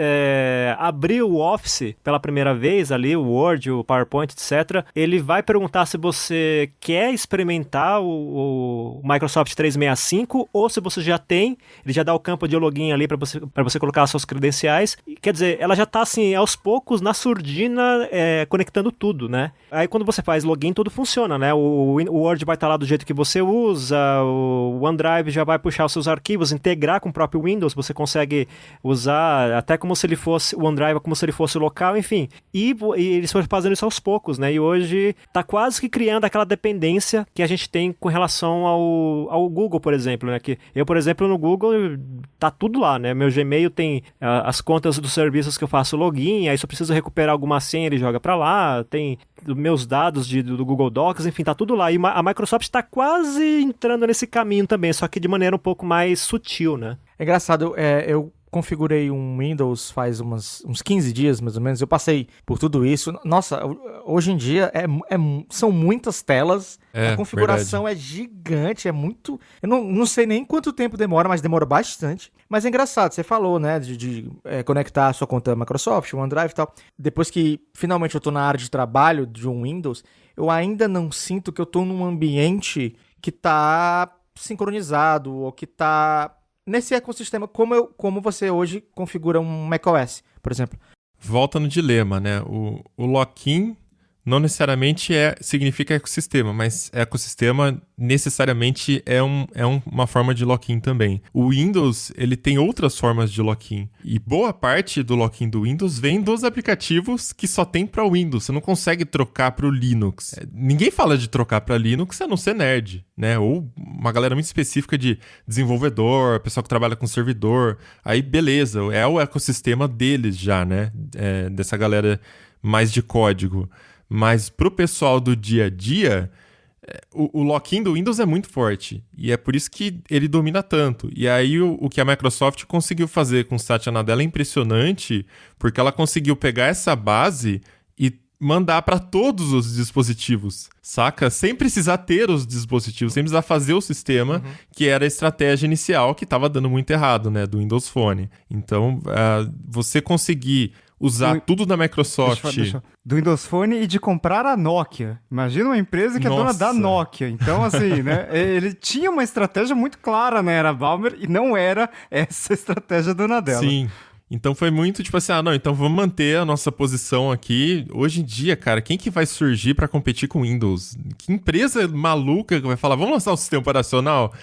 abrir o Office pela primeira vez ali, o Word, o PowerPoint, etc., ele vai perguntar se você quer experimentar o Microsoft 365 ou se você já tem, ele já dá o campo de login ali para você colocar as suas credenciais. Quer dizer, ela já está assim, aos poucos, na surdina, conectando tudo, né? Aí quando você faz login, tudo funciona, né? O Word vai estar lá do jeito que você usa, o OneDrive já vai puxar os seus arquivos, integrar com o próprio Windows, você consegue usar até como se ele fosse o OneDrive, como se ele fosse local, enfim. E eles foram fazendo isso aos poucos, né? E hoje está quase que criando aquela dependência que a gente tem com relação ao Google, por exemplo, né? Que eu, por exemplo, no Google tá tudo lá, né? Meu Gmail tem as contas dos serviços que eu faço login, aí se eu preciso recuperar alguma senha, ele joga pra lá, tem meus dados do Google Docs, enfim, tá tudo lá. E a Microsoft está quase entrando nesse caminho também, só que de maneira um pouco mais sutil, né? É engraçado, eu configurei um Windows faz uns 15 dias, mais ou menos. Eu passei por tudo isso. Nossa, hoje em dia são muitas telas. A configuração é gigante, é muito... Eu não sei nem quanto tempo demora, mas demora bastante. Mas é engraçado, você falou, né, de conectar a sua conta Microsoft, OneDrive e tal. Depois que finalmente eu tô na área de trabalho de um Windows, eu ainda não sinto que eu tô num ambiente que tá sincronizado ou que tá... nesse ecossistema, como você hoje configura um macOS, por exemplo. Volta no dilema, né? O lock-in não necessariamente significa ecossistema, mas ecossistema necessariamente é uma forma de lock-in também. O Windows, ele tem outras formas de lock-in. E boa parte do lock-in do Windows vem dos aplicativos que só tem para o Windows. Você não consegue trocar para o Linux. Ninguém fala de trocar para Linux a não ser nerd, né? Ou uma galera muito específica de desenvolvedor, pessoal que trabalha com servidor. Aí, beleza, é o ecossistema deles já, né? Dessa galera mais de código. Mas pro pessoal do dia a dia, o lock-in do Windows é muito forte. E é por isso que ele domina tanto. E aí o que a Microsoft conseguiu fazer com o Satya Nadella é impressionante, porque ela conseguiu pegar essa base e mandar para todos os dispositivos, saca? Sem precisar ter os dispositivos, sem precisar fazer o sistema, que era a estratégia inicial que estava dando muito errado, né? Do Windows Phone. Então, você conseguir usar tudo da Microsoft. Do Windows Phone e de comprar a Nokia. Imagina uma empresa que é dona da Nokia. Então, assim, né? Ele tinha uma estratégia muito clara na era Ballmer e não era essa estratégia do Nadella. Sim. Então foi muito tipo assim, então vamos manter a nossa posição aqui. Hoje em dia, cara, quem que vai surgir para competir com o Windows? Que empresa maluca que vai falar, vamos lançar um sistema operacional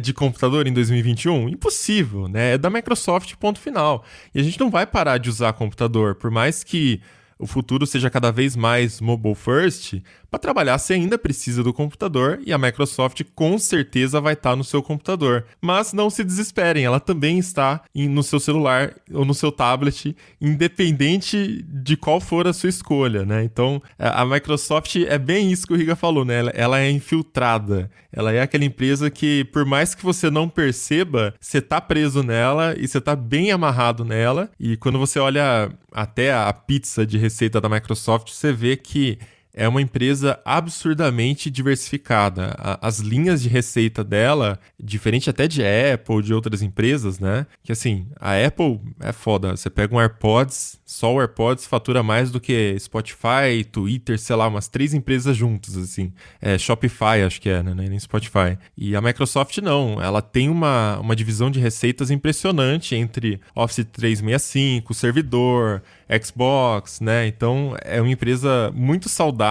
de computador em 2021? Impossível, né? É da Microsoft, ponto final. E a gente não vai parar de usar computador, por mais que o futuro seja cada vez mais mobile first. Para trabalhar, você ainda precisa do computador e a Microsoft com certeza vai estar no seu computador. Mas não se desesperem, ela também está no seu celular ou no seu tablet, independente de qual for a sua escolha, né? Então, a Microsoft é bem isso que o Riga falou, né? Ela é infiltrada. Ela é aquela empresa que, por mais que você não perceba, você tá preso nela e você tá bem amarrado nela. E quando você olha até a pizza de receita da Microsoft, você vê que é uma empresa absurdamente diversificada. As linhas de receita dela, diferente até de Apple, de outras empresas, né? Que assim, a Apple é foda. Você pega um AirPods, só o AirPods fatura mais do que Spotify, Twitter, sei lá, umas 3 empresas juntas, assim. Shopify, acho que né? Nem Spotify. E a Microsoft não. Ela tem uma divisão de receitas impressionante entre Office 365, servidor, Xbox, né? Então, é uma empresa muito saudável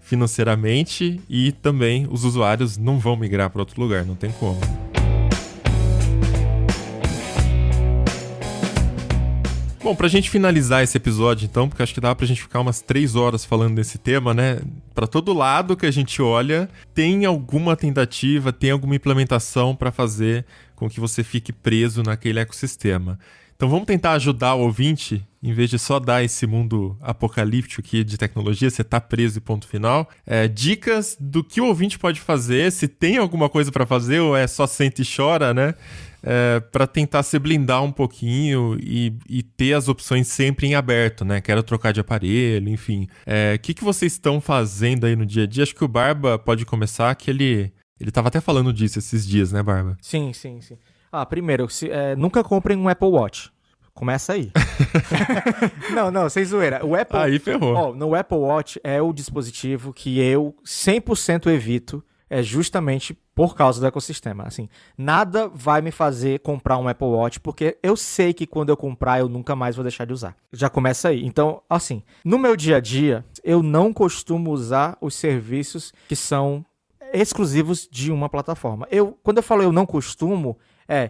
financeiramente e também os usuários não vão migrar para outro lugar, não tem como. Bom, pra gente finalizar esse episódio, então, porque acho que dá pra gente ficar umas 3 horas falando desse tema, né? Pra todo lado que a gente olha, tem alguma tentativa, tem alguma implementação pra fazer com que você fique preso naquele ecossistema. Então vamos tentar ajudar o ouvinte, em vez de só dar esse mundo apocalíptico aqui de tecnologia, você tá preso e ponto final. Dicas do que o ouvinte pode fazer, se tem alguma coisa pra fazer ou é só senta e chora, né? Para tentar se blindar um pouquinho e ter as opções sempre em aberto, né? Quero trocar de aparelho, enfim. O que vocês estão fazendo aí no dia a dia? Acho que o Barba pode começar, que ele tava até falando disso esses dias, né, Barba? Sim. Primeiro, nunca comprem um Apple Watch. Começa aí. Não, sem zoeira. O Apple, aí ferrou. No Apple Watch é o dispositivo que eu 100% evito, justamente por causa do ecossistema. Assim, nada vai me fazer comprar um Apple Watch, porque eu sei que quando eu comprar, eu nunca mais vou deixar de usar. Já começa aí. Então, assim, no meu dia a dia, eu não costumo usar os serviços que são exclusivos de uma plataforma. Quando eu falo eu não costumo,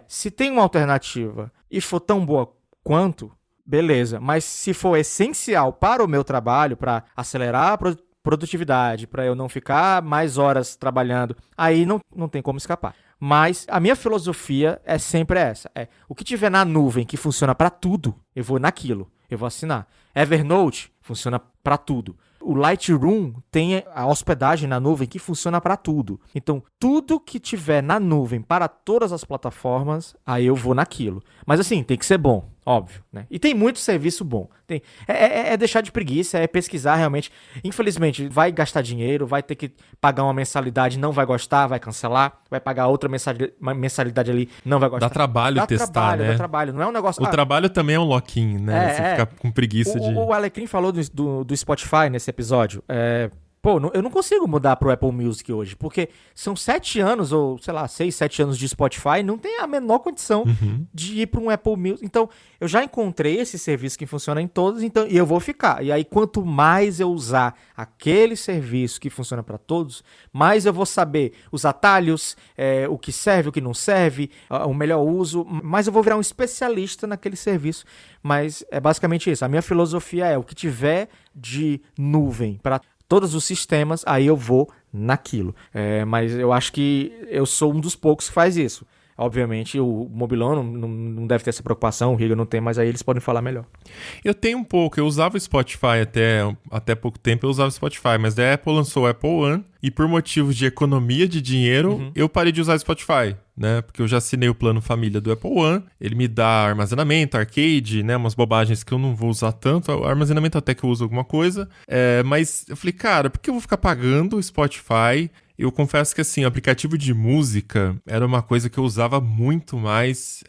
se tem uma alternativa e for tão boa quanto, beleza. Mas se for essencial para o meu trabalho, para acelerar a produtividade, para eu não ficar mais horas trabalhando, aí não tem como escapar. Mas a minha filosofia é sempre essa. O que tiver na nuvem que funciona para tudo, eu vou naquilo, eu vou assinar. Evernote funciona para tudo. O Lightroom tem a hospedagem na nuvem que funciona para tudo. Então, tudo que tiver na nuvem para todas as plataformas, aí eu vou naquilo. Mas assim, tem que ser bom, óbvio, né? E tem muito serviço bom. É deixar de preguiça, é pesquisar realmente. Infelizmente, vai gastar dinheiro, vai ter que pagar uma mensalidade, não vai gostar, vai cancelar. Vai pagar outra mensalidade ali, não vai gostar. Dá trabalho testar, né? Dá trabalho, não é um negócio... O trabalho também é um lock-in, né? Você fica com preguiça de... O Alecrim falou do Spotify nesse episódio. Eu não consigo mudar pro Apple Music hoje, porque são 7 anos, ou sei lá, 6, 7 anos de Spotify, não tem a menor condição de ir para um Apple Music. Então, eu já encontrei esse serviço que funciona em todos, então, e eu vou ficar. E aí, quanto mais eu usar aquele serviço que funciona para todos, mais eu vou saber os atalhos, o que serve, o que não serve, o melhor uso, mais eu vou virar um especialista naquele serviço. Mas é basicamente isso. A minha filosofia é o que tiver de nuvem para todos os sistemas, aí eu vou naquilo. Mas eu acho que eu sou um dos poucos que faz isso. Obviamente, o Mobilon não deve ter essa preocupação, o Riga não tem, mas aí eles podem falar melhor. Eu tenho um pouco, eu usava o Spotify até pouco tempo, eu usava o Spotify, mas daí a Apple lançou o Apple One e por motivos de economia de dinheiro, eu parei de usar o Spotify, né? Porque eu já assinei o plano família do Apple One, ele me dá armazenamento, arcade, né? Umas bobagens que eu não vou usar tanto, o armazenamento até que eu uso alguma coisa, mas eu falei, cara, por que eu vou ficar pagando o Spotify? Eu confesso que, assim, o aplicativo de música era uma coisa que eu usava muito mais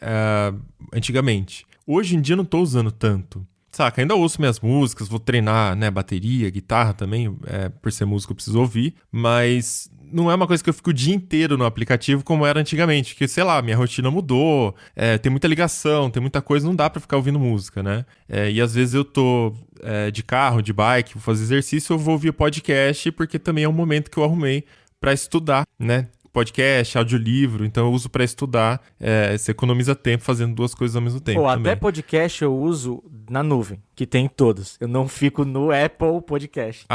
antigamente. Hoje em dia eu não tô usando tanto. Saca, ainda ouço minhas músicas, vou treinar, né, bateria, guitarra também, por ser músico eu preciso ouvir, mas não é uma coisa que eu fico o dia inteiro no aplicativo como era antigamente, que, sei lá, minha rotina mudou, tem muita ligação, tem muita coisa, não dá pra ficar ouvindo música, né? E às vezes eu tô de carro, de bike, vou fazer exercício, eu vou ouvir podcast, porque também é um momento que eu arrumei para estudar, né? Podcast, audiolivro, então eu uso para estudar. Você economiza tempo fazendo 2 coisas ao mesmo tempo. Até podcast eu uso na nuvem, que tem em todos. Eu não fico no Apple Podcast.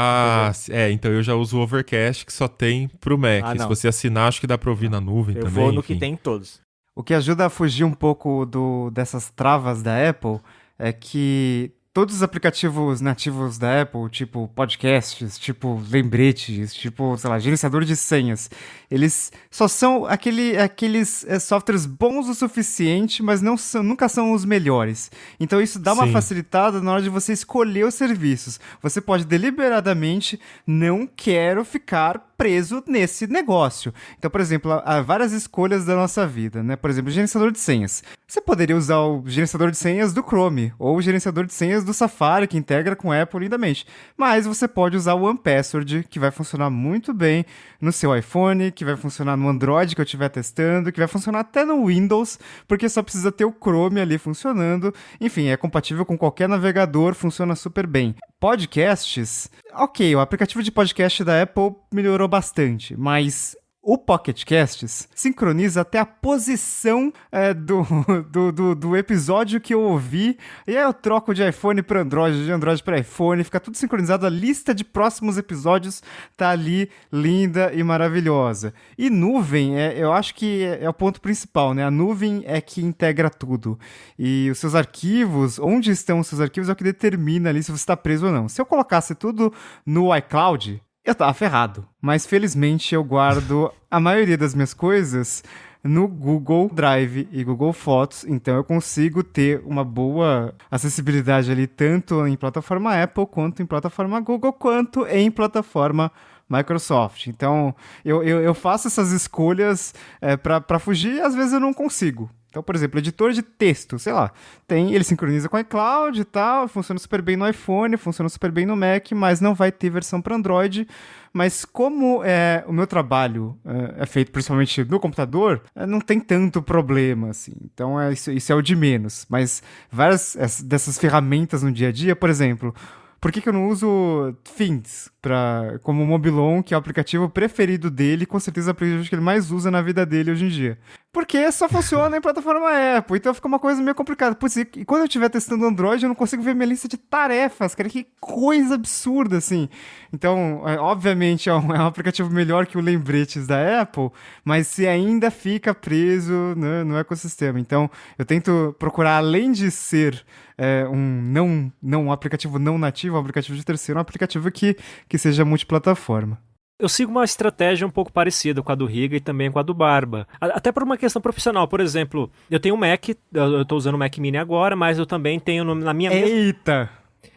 Então eu já uso o Overcast, que só tem pro Mac. Se você assinar, acho que dá para ouvir na nuvem também. Eu vou no que tem em todos. O que ajuda a fugir um pouco dessas travas da Apple é que todos os aplicativos nativos da Apple, tipo podcasts, tipo lembretes, tipo, sei lá, gerenciador de senhas, eles só são aqueles softwares bons o suficiente, mas nunca são os melhores. Então isso dá uma facilitada na hora de você escolher os serviços. Você pode deliberadamente não quero ficar preso nesse negócio. Então, por exemplo, há várias escolhas da nossa vida, né? Por exemplo, gerenciador de senhas. Você poderia usar o gerenciador de senhas do Chrome ou o gerenciador de senhas do Safari, que integra com a Apple lindamente. Mas você pode usar o OnePassword, que vai funcionar muito bem no seu iPhone, que vai funcionar no Android que eu estiver testando, que vai funcionar até no Windows, porque só precisa ter o Chrome ali funcionando. Enfim, é compatível com qualquer navegador, funciona super bem. Podcasts, ok, o aplicativo de podcast da Apple melhorou bastante, mas O Pocket Casts sincroniza até a posição do episódio que eu ouvi, e aí eu troco de iPhone para Android, de Android para iPhone, fica tudo sincronizado, a lista de próximos episódios tá ali, linda e maravilhosa. E nuvem, eu acho que é o ponto principal, né? A nuvem é que integra tudo. E os seus arquivos, onde estão os seus arquivos é o que determina ali se você está preso ou não. Se eu colocasse tudo no iCloud, eu tava ferrado. Mas felizmente eu guardo a maioria das minhas coisas no Google Drive e Google Fotos, então eu consigo ter uma boa acessibilidade ali, tanto em plataforma Apple, quanto em plataforma Google, quanto em plataforma Microsoft. Então eu faço essas escolhas para fugir e às vezes eu não consigo. Então, por exemplo, editor de texto, sei lá, ele sincroniza com o iCloud e tal, funciona super bem no iPhone, funciona super bem no Mac, mas não vai ter versão para Android. Mas como o meu trabalho é feito principalmente no computador, não tem tanto problema, assim. Então, isso é o de menos. Mas várias dessas ferramentas no dia a dia, por exemplo, por que eu não uso Things como o Mobilon, que é o aplicativo preferido dele, com certeza é o aplicativo que ele mais usa na vida dele hoje em dia? Porque só funciona em plataforma Apple, então fica uma coisa meio complicada. Putz, e quando eu estiver testando Android, eu não consigo ver minha lista de tarefas, cara, que coisa absurda, assim. Então, obviamente, é um aplicativo melhor que o Lembretes da Apple, mas se ainda fica preso no ecossistema. Então, eu tento procurar, além de ser um aplicativo não nativo, um aplicativo de terceiro, um aplicativo que seja multiplataforma. Eu sigo uma estratégia um pouco parecida com a do Riga e também com a do Barba. Até por uma questão profissional. Por exemplo, eu tenho um Mac, eu estou usando o Mac Mini agora, mas eu também tenho na minha Eita!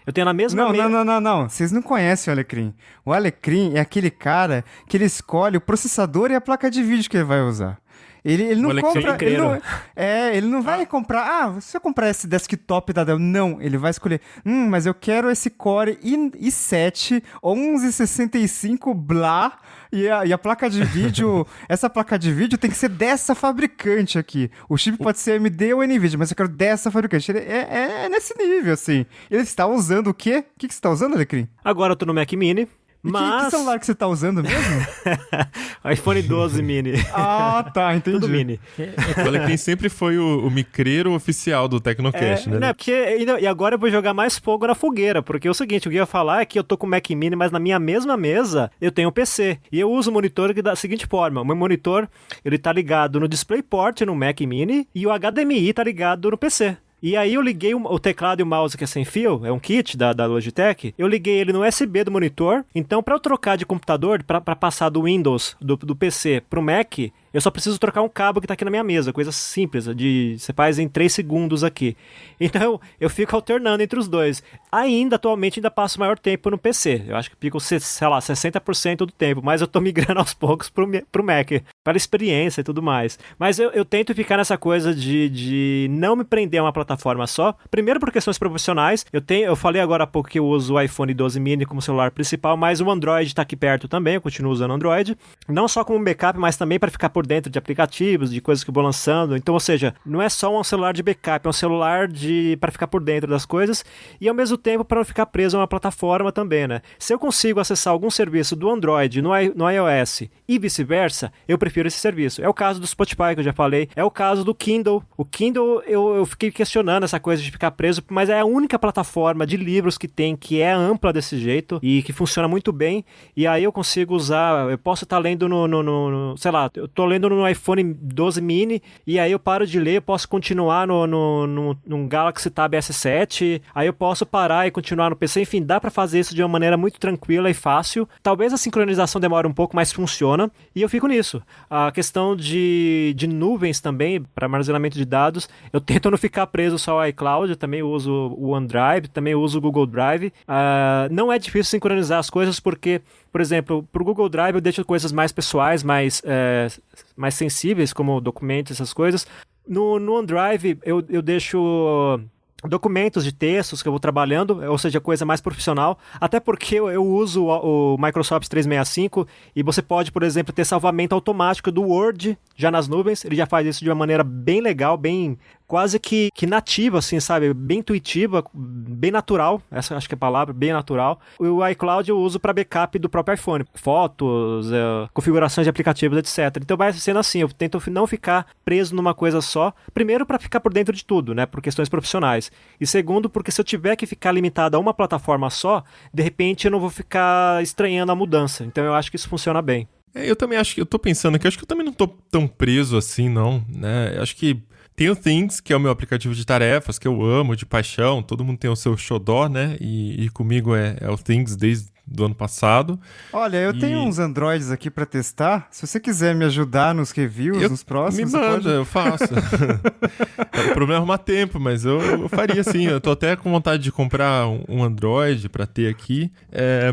Eu tenho na mesma Não. Vocês não conhecem o Alecrim. O Alecrim é aquele cara que ele escolhe o processador e a placa de vídeo que ele vai usar. Ele não compra... Ele não vai comprar... se eu comprar esse desktop da Dell... Não, ele vai escolher... mas eu quero esse Core i7 1165 blá... E a placa de vídeo... essa placa de vídeo tem que ser dessa fabricante aqui. O chip pode ser AMD ou NVIDIA, mas eu quero dessa fabricante. Ele é nesse nível, assim. Ele está usando o quê? O que você está usando, Alecrim? Agora eu tô no Mac Mini. Mas... Que celular que você tá usando mesmo? iPhone 12 mini. Tá, entendi. Tudo mini. O Alecrim sempre foi o micreiro oficial do Tecnocast, né? E agora eu vou jogar mais fogo na fogueira, porque é o seguinte, o que eu ia falar é que eu tô com o Mac Mini, mas na minha mesma mesa eu tenho um PC. E eu uso o monitor da seguinte forma, o meu monitor, ele tá ligado no DisplayPort no Mac Mini e o HDMI tá ligado no PC. E aí eu liguei o teclado e o mouse que é sem fio, é um kit da Logitech, eu liguei ele no USB do monitor, então para eu trocar de computador, para passar do Windows, do PC pro Mac, eu só preciso trocar um cabo que tá aqui na minha mesa, coisa simples, você faz em 3 segundos aqui. Então eu fico alternando entre os dois. Atualmente ainda passo maior tempo no PC, eu acho que fico, sei lá, 60% do tempo, mas eu tô migrando aos poucos pro Mac, para experiência e tudo mais. Mas eu tento ficar nessa coisa de não me prender a uma plataforma só, primeiro por questões profissionais, eu falei agora há pouco que eu uso o iPhone 12 mini como celular principal, mas o Android tá aqui perto também, eu continuo usando Android, não só como backup, mas também para ficar por dentro de aplicativos, de coisas que eu vou lançando. Então, ou seja, não é só um celular de backup, é um celular para ficar por dentro das coisas e ao mesmo tempo para não ficar preso a uma plataforma também, né? Se eu consigo acessar algum serviço do Android no iOS e vice-versa, eu prefiro esse serviço. É o caso do Spotify, que eu já falei, é o caso do Kindle. O Kindle, eu fiquei questionando essa coisa de ficar preso, mas é a única plataforma de livros que tem, que é ampla desse jeito e que funciona muito bem, e aí eu consigo usar, eu posso estar lendo sei lá, eu tô lendo no iPhone 12 mini, e aí eu paro de ler, eu posso continuar num Galaxy Tab S7, aí eu posso parar e continuar no PC, enfim, dá pra fazer isso de uma maneira muito tranquila e fácil. Talvez a sincronização demore um pouco, mas funciona, e eu fico nisso. A questão de nuvens também, para armazenamento de dados, eu tento não ficar preso só ao iCloud, eu também uso o OneDrive, também uso o Google Drive. Não é difícil sincronizar as coisas, porque, por exemplo, pro Google Drive eu deixo coisas mais pessoais, mais sensíveis, como documentos, essas coisas. No OneDrive eu deixo documentos de textos que eu vou trabalhando, ou seja, coisa mais profissional, até porque eu uso o Microsoft 365 e você pode, por exemplo, ter salvamento automático do Word já nas nuvens, ele já faz isso de uma maneira bem legal, bem quase que nativa, assim, sabe? Bem intuitiva, bem natural. Essa acho que é a palavra, bem natural. O iCloud eu uso para backup do próprio iPhone. Fotos, configurações de aplicativos, etc. Então vai sendo assim, eu tento não ficar preso numa coisa só. Primeiro, para ficar por dentro de tudo, né? Por questões profissionais. E segundo, porque se eu tiver que ficar limitado a uma plataforma só, de repente eu não vou ficar estranhando a mudança. Então eu acho que isso funciona bem. Eu também acho que, eu tô pensando aqui, acho que eu também não tô tão preso assim, não, né? Eu acho que tem o Things, que é o meu aplicativo de tarefas, que eu amo de paixão, todo mundo tem o seu xodó, né? E comigo é o Things desde do ano passado. Olha, eu tenho uns Androids aqui pra testar. Se você quiser me ajudar nos reviews, nos próximos, me manda, pode... eu faço. O problema é arrumar tempo, mas eu faria sim. Eu tô até com vontade de comprar um Android pra ter aqui.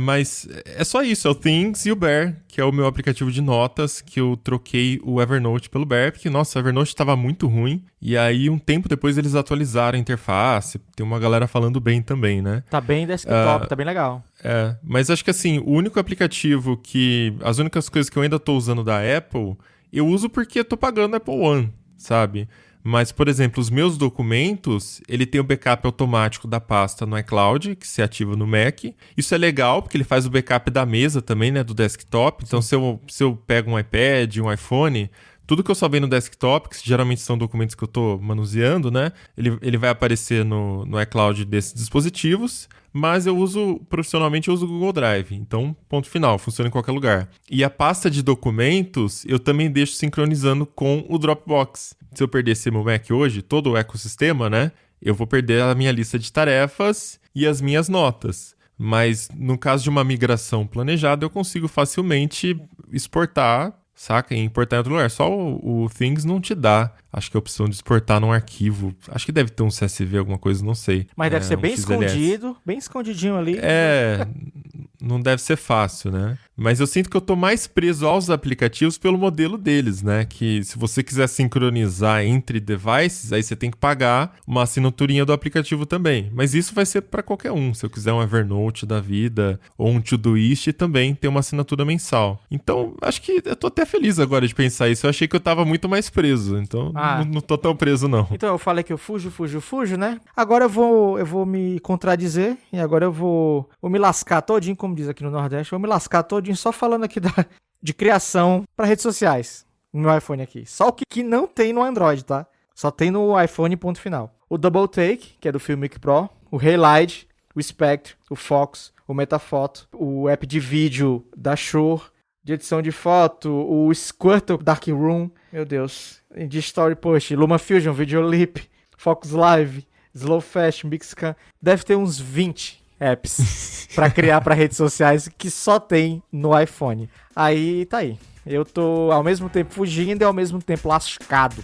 Mas é só isso, é o Things e o Bear, que é o meu aplicativo de notas, que eu troquei o Evernote pelo Bear, porque, nossa, o Evernote estava muito ruim. E aí, um tempo depois, eles atualizaram a interface. Tem uma galera falando bem também, né? Tá bem desktop, tá bem legal. Mas acho que assim, o único aplicativo as únicas coisas que eu ainda tô usando da Apple, eu uso porque eu tô pagando Apple One, sabe? Mas, por exemplo, os meus documentos, ele tem o backup automático da pasta no iCloud, que se ativa no Mac. Isso é legal, porque ele faz o backup da mesa também, né, do desktop. Então, se eu pego um iPad, um iPhone, tudo que eu salvei no desktop, que geralmente são documentos que eu tô manuseando, né, ele vai aparecer no iCloud desses dispositivos. Mas profissionalmente eu uso o Google Drive, então ponto final, funciona em qualquer lugar. E a pasta de documentos eu também deixo sincronizando com o Dropbox. Se eu perder meu Mac hoje, todo o ecossistema, né, eu vou perder a minha lista de tarefas e as minhas notas. Mas no caso de uma migração planejada, eu consigo facilmente exportar, saca? E importar em outro lugar. Só o Things não te dá, acho que a opção de exportar num arquivo. Acho que deve ter um CSV, alguma coisa, não sei. Mas deve ser um bem XLS. escondido, bem escondidinho ali. Não deve ser fácil, né? Mas eu sinto que eu tô mais preso aos aplicativos pelo modelo deles, né? Que se você quiser sincronizar entre devices, aí você tem que pagar uma assinaturinha do aplicativo também. Mas isso vai ser para qualquer um. Se eu quiser um Evernote da vida ou um Todoist, também tem uma assinatura mensal. Então, acho que eu tô até feliz agora de pensar isso. Eu achei que eu tava muito mais preso. Então, não tô tão preso, não. Então, eu falei que eu fujo, né? Agora eu vou me contradizer e agora eu vou me lascar todinho, como diz aqui no Nordeste, vou me lascar todinho só falando aqui de criação para redes sociais no meu iPhone aqui. Só o que não tem no Android, tá? Só tem no iPhone, ponto final. O Double Take, que é do Filmic Pro, o Halide, o Spectre, o Fox, o Metafoto, o app de vídeo da Shure, de edição de foto, o Squirtle Darkroom, meu Deus, de Story Push, LumaFusion, Videolip, Focus Live, Slow Fast, Mixcam, deve ter uns 20 apps pra criar pra redes sociais que só tem no iPhone. Aí tá aí. Eu tô ao mesmo tempo fugindo e ao mesmo tempo lascado.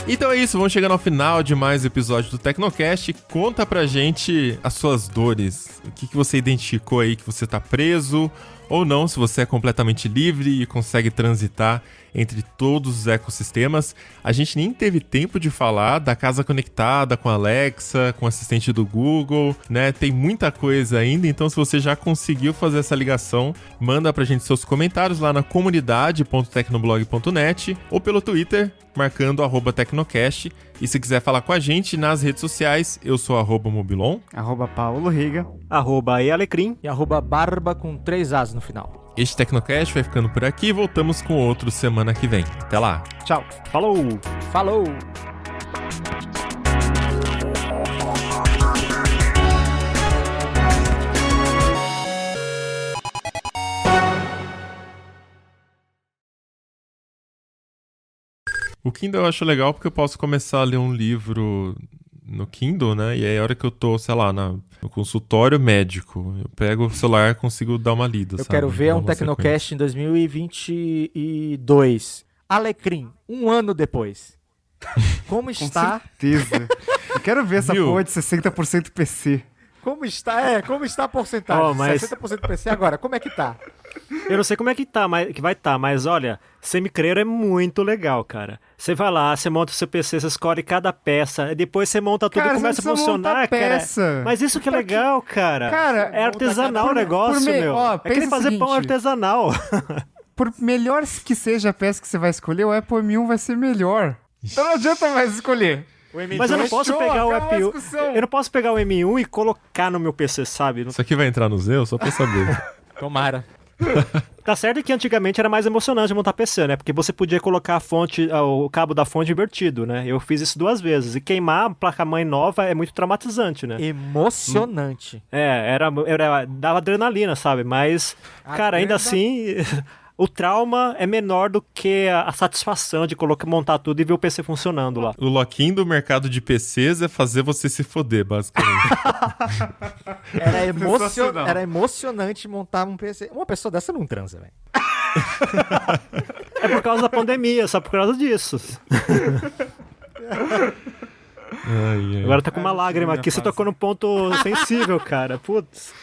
Então é isso, vamos chegando ao final de mais um episódio do Tecnocast. Conta pra gente as suas dores. O que você identificou aí que você tá preso ou não, se você é completamente livre e consegue transitar entre todos os ecossistemas. A gente nem teve tempo de falar da casa conectada com a Alexa, com o assistente do Google, né? Tem muita coisa ainda, então se você já conseguiu fazer essa ligação, manda pra gente seus comentários lá na comunidade.tecnoblog.net ou pelo Twitter, marcando @Tecnocast. E se quiser falar com a gente nas redes sociais, eu sou @Mobilon, @Paulo Riga, @ealecrim e @barba com 3 As no final. Este Tecnocast vai ficando por aqui, voltamos com outro semana que vem. Até lá! tchau. Falou! Falou! O Kindle eu acho legal porque eu posso começar a ler um livro no Kindle, né? E aí a hora que eu tô, sei lá, no consultório médico, eu pego o celular e consigo dar uma lida, Eu quero ver Dar um uma Tecnocast em 2022. Alecrim, um ano depois. Como está? Certeza. Eu quero ver essa Viu? porra de 60% PC. Como está a porcentagem? Ó, mas- 60% PC agora, como é que tá? Eu não sei como é que tá, que vai estar, mas olha, semicreiro é muito legal, cara. Você vai lá, você monta o seu PC, você escolhe cada peça, e depois você monta tudo Cara, e começa a você não precisa funcionar, montar cara. peça. Mas isso que é legal, cara. Cara, é artesanal o por- negócio, por meu. ó, É que nem pensa o fazer pão seguinte. artesanal. por melhor que seja a peça que você vai escolher, o Apple M1 vai ser melhor. Então não adianta mais escolher. Mas eu não posso Show, pegar o acabou a Apple. discussão. Eu não posso pegar o M1 e colocar no meu PC, sabe? Isso aqui vai entrar no Zeu só pra saber. Tomara. Tá certo que antigamente era mais emocionante montar PC, né? Porque você podia colocar a fonte, o cabo da fonte invertido, né? Eu fiz isso 2 vezes. E queimar a placa-mãe nova é muito traumatizante, né? Emocionante. Dava adrenalina, sabe? Mas, cara, ainda assim, o trauma é menor do que a satisfação de montar tudo e ver o PC funcionando lá. O lock-in do mercado de PCs é fazer você se foder, basicamente. Sensacional. Era emocionante montar um PC. Uma pessoa dessa não transa, velho. É por causa da pandemia, só por causa disso. Ai, ai. Agora tá com uma Ai, lágrima minha aqui, você face. tocou num ponto sensível, cara. Putz.